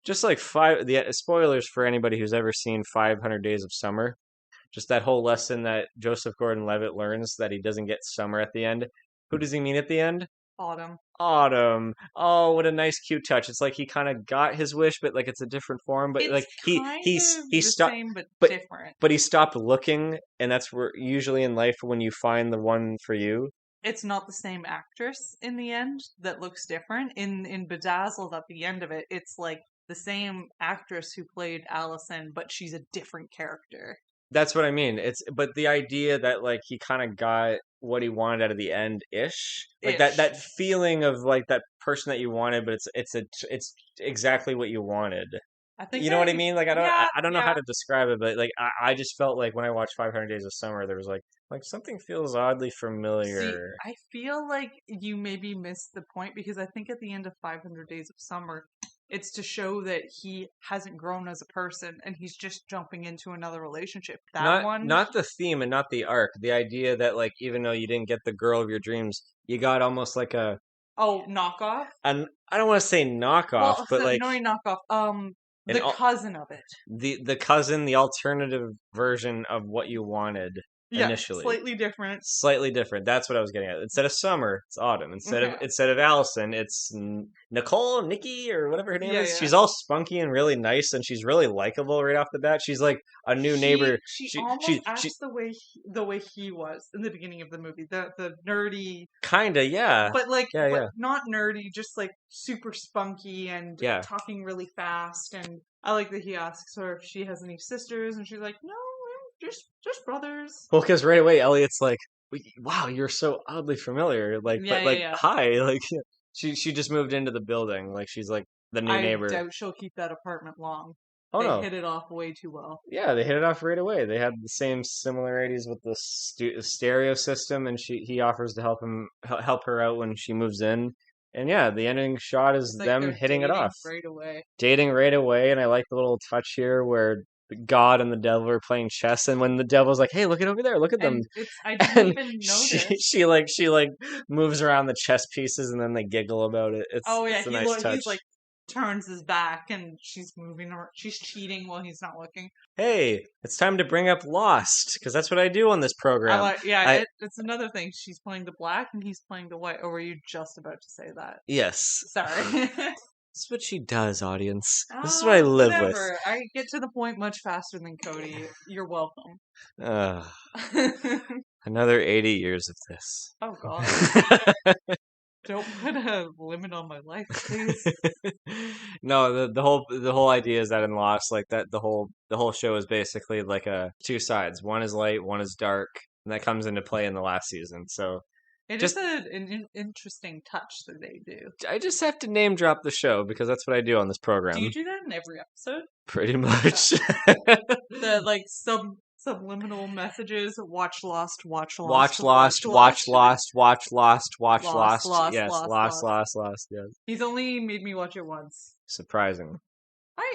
just like the spoilers for anybody who's ever seen 500 Days of Summer, just that whole lesson that Joseph Gordon-Levitt learns that he doesn't get summer at the end. Who does he mean at the end? Autumn. Autumn. Oh, what a nice cute touch. It's like he kind of got his wish, but like it's a different form, but It's like kind he of the stopped same, but but different. but he stopped looking, and that's where usually in life when you find the one for you. It's not the same actress in the end that looks different. In Bedazzled, at the end of it, it's like the same actress who played Allison, but she's a different character. That's what I mean. But the idea that like he kind of got what he wanted out of the end ish, like Ish. that feeling of like that person that you wanted, but it's exactly what you wanted. I think You know what I I, mean? Like yeah, I don't know how yeah. to describe it, but like I just felt like when I watched 500 Days of Summer, there was like something feels oddly See, familiar. I feel like you maybe missed the point because I think at the end of 500 Days of Summer, It's to show that he hasn't grown as a person and he's just jumping into another relationship. That Not one, not the theme and not the arc. The idea that like even though you didn't get the girl of your dreams, you got almost like oh, knockoff. an I don't want to say knockoff, Well, but like no, knockoff. an The cousin of it. the cousin, the alternative version of what you wanted Yeah, initially. slightly different. Slightly different. That's what I was getting at. Instead of Summer, it's Autumn. Okay. Instead of Allison, it's Nicole, Nikki, or whatever her name Yeah, is. yeah. She's all spunky and really nice, and she's really likable right off the bat. She's like a new neighbor. She She almost she she acts the way he was in the beginning of the movie. The nerdy, kinda, yeah, but yeah, not nerdy, just like super spunky and yeah. talking really fast. And I like that he asks her if she has any sisters, and she's like, no, just brothers. Well, because right away Elliot's like, "Wow, you're so oddly familiar." Like, Yeah, but yeah, like, yeah. hi, like she just moved into the building. Like she's like the new I neighbor. doubt she'll keep that apartment long. Oh They no, hit it off way too well. yeah, they hit it off right away. They had the same similarities with the stereo system, and he offers to help her out when she moves in. And yeah, the ending shot is Like them they're hitting it dating off, right away. dating right away. And I like the little touch here where God and the devil are playing chess, and when the devil's like, "Hey, look it over there, look at them," And I didn't and even she notice. she moves around the chess pieces, and then they giggle about it. Oh yeah, It's a nice touch. he's like turns his back and she's moving or she's cheating while he's not looking. Hey, it's time to bring up Lost because that's what I do on this I program. like yeah, I it's another thing. She's playing the black and he's playing the white. Or were you just about to say that? Yes, Sorry. this is what she does, audience. This is what I live with. Whatever. I get to the point much faster than Cody. You're welcome. Ugh, another 80 years of this. Oh god. Don't put a limit on my life, please. No, the whole idea is that in Lost, like that the whole show is basically like a two sides. One is light, one is dark, and that comes into play in the last season. So It just is an interesting touch that they do. I just have to name drop the show because that's what I do on this Do program. you do that in every episode? Pretty much. The like subliminal messages. Watch Lost. Watch Watch Lost. Lost, watch Lost, watch Lost, watch Lost. Lost. Lost. Yes, Lost. Lost, Lost. Lost, Lost. Yes. He's only made me watch it once. Surprising.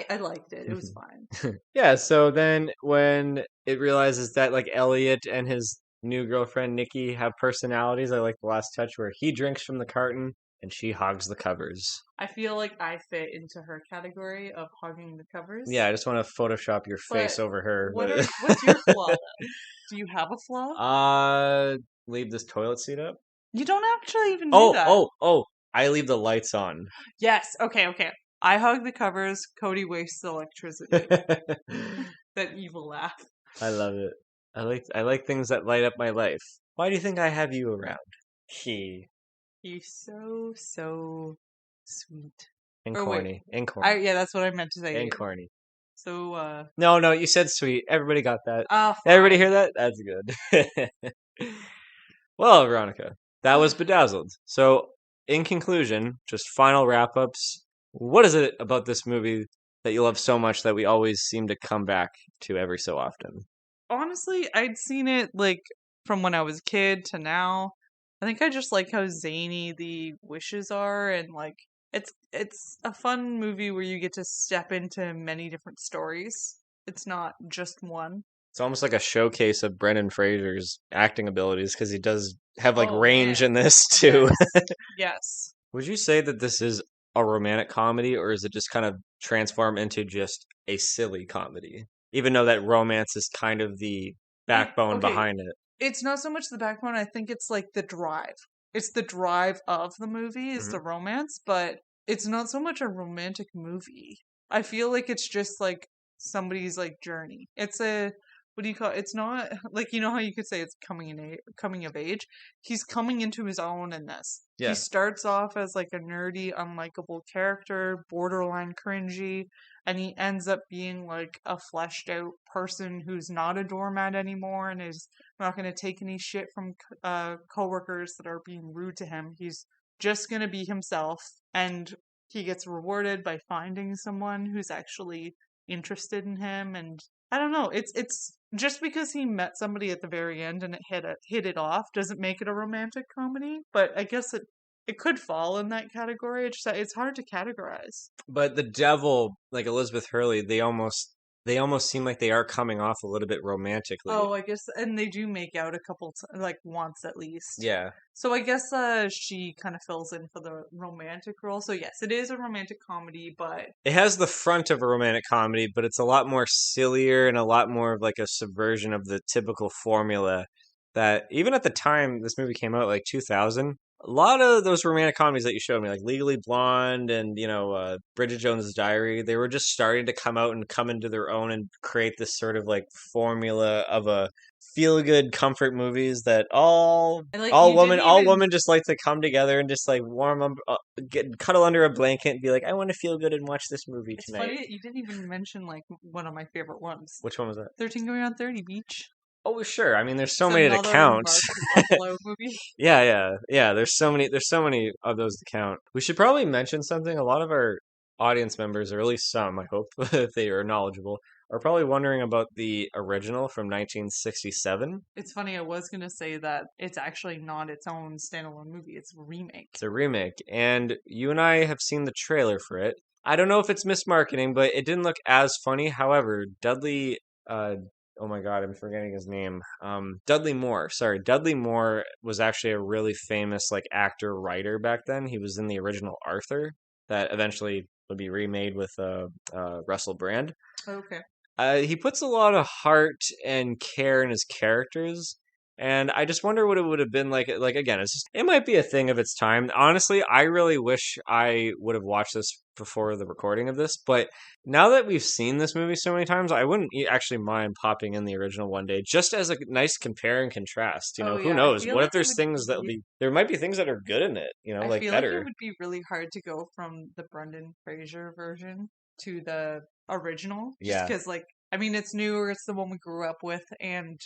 I liked it. It was fine. Yeah, so then when it realizes that like Elliot and his new girlfriend Nikki have personalities, I like the last touch where he drinks from the carton and she hogs the covers. I feel like I fit into her category of hogging the covers. Yeah, I just want to Photoshop your face But over her. what's your flaw? Though? Do you have a flaw? Leave this toilet seat up. You don't actually even do that. Oh! I leave the lights on. Yes. Okay. I hug the covers. Cody wastes the electricity. That evil laugh. I love it. I like things that light up my life. Why do you think I have you around? He He's so sweet. and Or wait, corny. And corny. yeah, that's what I meant to say. And corny. So No, you said sweet. Everybody got that. fine. Everybody hear that? That's good. Well, Veronica, that was Bedazzled. So, in conclusion, just final wrap ups. What is it about this movie that you love so much that we always seem to come back to every so often? Honestly, I'd seen it like from when I was a kid to now. I think I just like how zany the wishes are, and like it's a fun movie where you get to step into many different stories. It's not just one. It's almost like a showcase of Brendan Fraser's acting abilities because he does have like Oh, range man. in this too. Yes. Yes. Would you say that this is a romantic comedy or is it just kind of transform into just a silly comedy? Even though that romance is kind of the backbone Okay, behind it. it's not so much the backbone. I think it's like the drive. It's the drive of the movie is Mhm. the romance, but it's not so much a romantic movie. I feel like it's just like somebody's like journey. It's a what do you call it? It's not like you know how you could say it's coming of age. He's coming into his own in this. Yeah. He starts off as like a nerdy, unlikable character, borderline cringy, and he ends up being like a fleshed out person who's not a doormat anymore and is not going to take any shit from coworkers that are being rude to him. He's just going to be himself, and he gets rewarded by finding someone who's actually interested in him. And I don't know, it's just because he met somebody at the very end and it hit it off doesn't make it a romantic comedy, but I guess it it could fall in that category. It's hard to categorize. But the devil, like Elizabeth Hurley, they almost seem like they are coming off a little bit romantically. Oh, I guess, and they do make out a couple, like once at least. Yeah. So I guess she kind of fills in for the romantic role. So yes, it is a romantic comedy, but It has the front of a romantic comedy, but it's a lot more sillier and a lot more of like a subversion of the typical formula that even at the time this movie came out, like 2000, a lot of those romantic comedies that you showed me, like Legally Blonde and, Bridget Jones's Diary, they were just starting to come out and come into their own and create this sort of like formula of a feel good comfort movies that all and like all you women didn't all even. women just like to come together and just like warm up, cuddle under a blanket and be like, I want to feel good and watch this movie It's tonight. funny that you didn't even mention like one of my favorite ones. Which one was that? 13 Going on 30 Beach. Oh, sure. I mean, there's so It's many to another count. Mark Ruffalo movie. Yeah, yeah, yeah. There's so many of those to count. We should probably mention something. A lot of our audience members, or at least some, I hope, if they are knowledgeable, are probably wondering about the original from 1967. It's funny, I was gonna say that it's actually not its own standalone movie, it's a remake. It's a remake, and you and I have seen the trailer for it. I don't know if it's mismarketing, but it didn't look as funny. However, Dudley, oh my God, I'm forgetting his name. Dudley Moore. Sorry, Dudley Moore was actually a really famous like actor writer back then. He was in the original Arthur that eventually would be remade with Russell Brand. Okay. He puts a lot of heart and care in his characters, and I just wonder what it would have been like. Like again, it might be a thing of its time. Honestly, I really wish I would have watched this before the recording of this. But now that we've seen this movie so many times, I wouldn't actually mind popping in the original one day, just as a nice compare and contrast. Oh Who yeah, I knows? feel What if like it there's would things that will be. be? There might be things that are good in it. I Like feel like it better. would be really hard to go from the Brendan Fraser version to the original, just Yeah. because, like, I mean, it's newer, it's the one we grew up with, and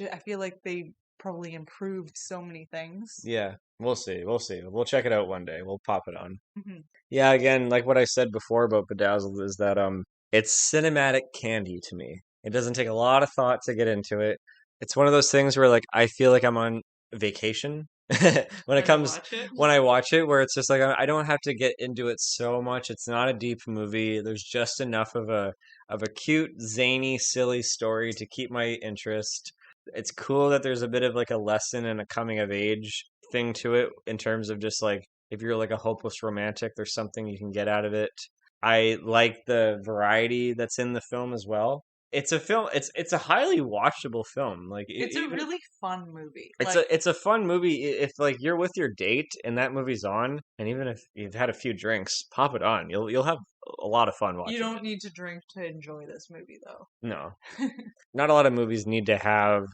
I feel like they probably improved so many things. Yeah, we'll see. We'll see. We'll check it out one day. We'll pop it on. Hmm. Yeah, again, like what I said before about Bedazzled is that it's cinematic candy to me. It doesn't take a lot of thought to get into it. It's one of those things where like I feel like I'm on vacation when it When you comes watch it. when I watch it, where it's just like I don't have to get into it so much. It's not a deep movie. There's just enough of a cute, zany, silly story to keep my interest. It's cool that there's a bit of like a lesson and a coming of age thing to it in terms of just like if you're like a hopeless romantic, there's something you can get out of it. I like the variety that's in the film as well. It's a film. It's a highly watchable film. Like It's a even really fun movie. it's Like, a fun movie if like you're with your date and that movie's on, and even if you've had a few drinks, pop it on. You'll have a lot of fun you watching don't it. need to drink to enjoy this movie, though. No, not a lot of movies need to have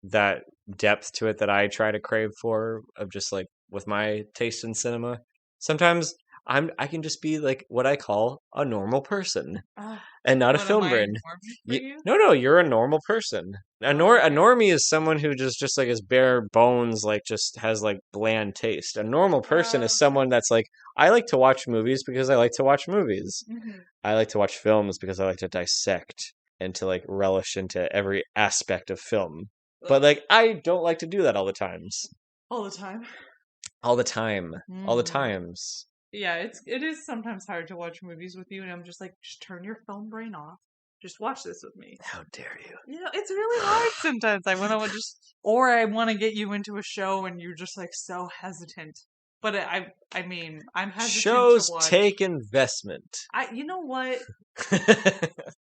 that depth to it that I try to crave for of just like with my taste in cinema. Sometimes I can just be like what I call a normal person Ah, and not a what am film I brain. normie for you? No, you're a normal person. Oh, A okay. normie is someone who just like is bare bones, like just has like bland taste. A normal person is someone that's like I like to watch movies because I like to watch movies. Mhm. I like to watch films because I like to dissect and to like relish into every aspect of film. But like I don't like to do that all the times. All the time. All the time. All the Mm. times. Yeah, it is sometimes hard to watch movies with you, and I'm just like, just turn your film brain off. Just watch this with me. How dare you? You know, it's really hard sometimes. I want to or I want to get you into a show, and you're just like so hesitant. But I mean, I'm hesitant to Shows watch. take investment. You know what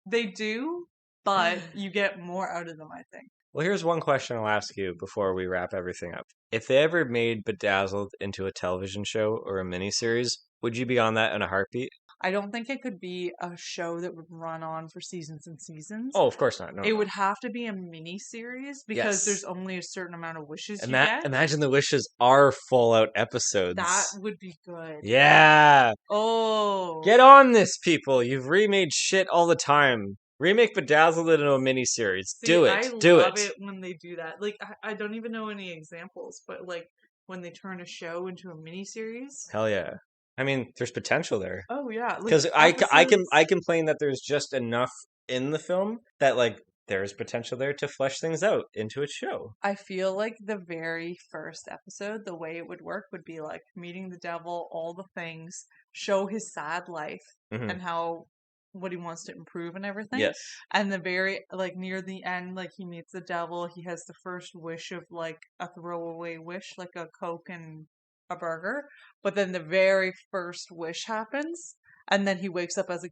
they do, but you get more out of them, I think. Well, here's one question I'll ask you before we wrap everything up. If they ever made Bedazzled into a television show or a miniseries, would you be on that in a heartbeat? I don't think it could be a show that would run on for seasons and seasons. Oh, of course not. No, It no. would have to be a mini series because Yes. there's only a certain amount of wishes you get. Imagine the wishes are full out episodes. That would be good. Yeah. Oh. Get on this, people. You've remade shit all the time. Remake Bedazzled into a miniseries. See, Do it. I Do love it. it when they do that. Like, I don't even know any examples, but like when they turn a show into a mini series. Hell yeah. I mean, there's potential there. Oh yeah, like Because I episodes. complain that there's just enough in the film that like there's potential there to flesh things out into a show. I feel like the very first episode, the way it would work would be like meeting the devil, all the things, show his sad life Mhm. and how what he wants to improve and everything. Yes. And the very like near the end, like he meets the devil, he has the first wish of like a throwaway wish, like a Coke and a burger. But then the very first wish happens, and then he wakes up as a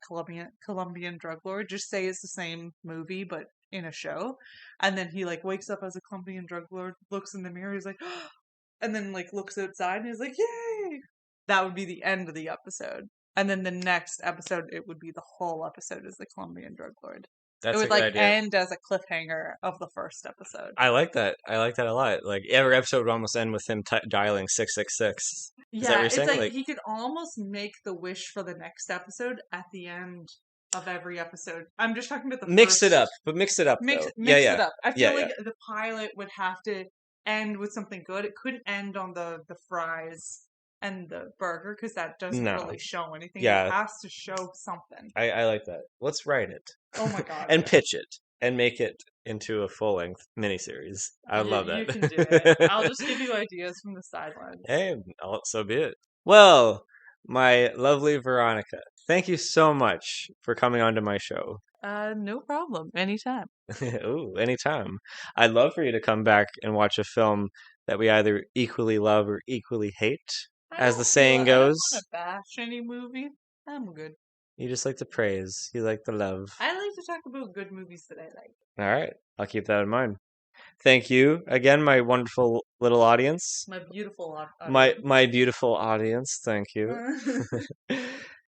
Colombian drug lord. Just say it's the same movie, but in a show. And then he like wakes up as a Colombian drug lord, looks in the mirror, he's like, and then like looks outside and he's like, yay! That would be the end of the episode. And then the next episode, it would be the whole episode as the Colombian drug lord. That's It a would good like idea. end as a cliffhanger of the first episode. I like that. I like that a lot. Like every episode would almost end with him dialing 666. Is that what Yeah, you're it's saying? like Like he could almost make the wish for the next episode at the end of every episode. I'm just talking about the mix it first- up, but mix it up Mix though. mix yeah, it up. I yeah, feel like the pilot would have to end with something good. It couldn't end on the fries and the burger because that doesn't No. really show anything. Yeah. It has to show something. I like that. Let's write it. Oh my god. And pitch it and make it into a full-length miniseries. I love that. You can do it. I'll just give you ideas from the sidelines. Hey, so be it. Well, my lovely Veronica, thank you so much for coming onto my show. No problem. Anytime. Ooh, anytime. I'd love for you to come back and watch a film that we either equally love or equally hate. As the saying goes. I don't want to bash any movie. I'm good. You just like to praise. You like to love. I like to talk about good movies that I like. All right. I'll keep that in mind. Thank you again, my wonderful little audience. My beautiful My beautiful audience. Thank you.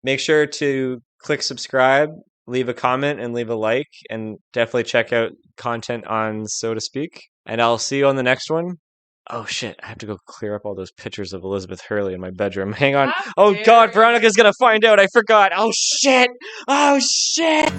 Make sure to click subscribe, leave a comment, and leave a like, and definitely check out content on So to Speak. And I'll see you on the next one. Oh shit, I have to go clear up all those pictures of Elizabeth Hurley in my bedroom. Hang on. How Oh dare god, you. Veronica's gonna find out. I forgot. Oh shit. Oh shit.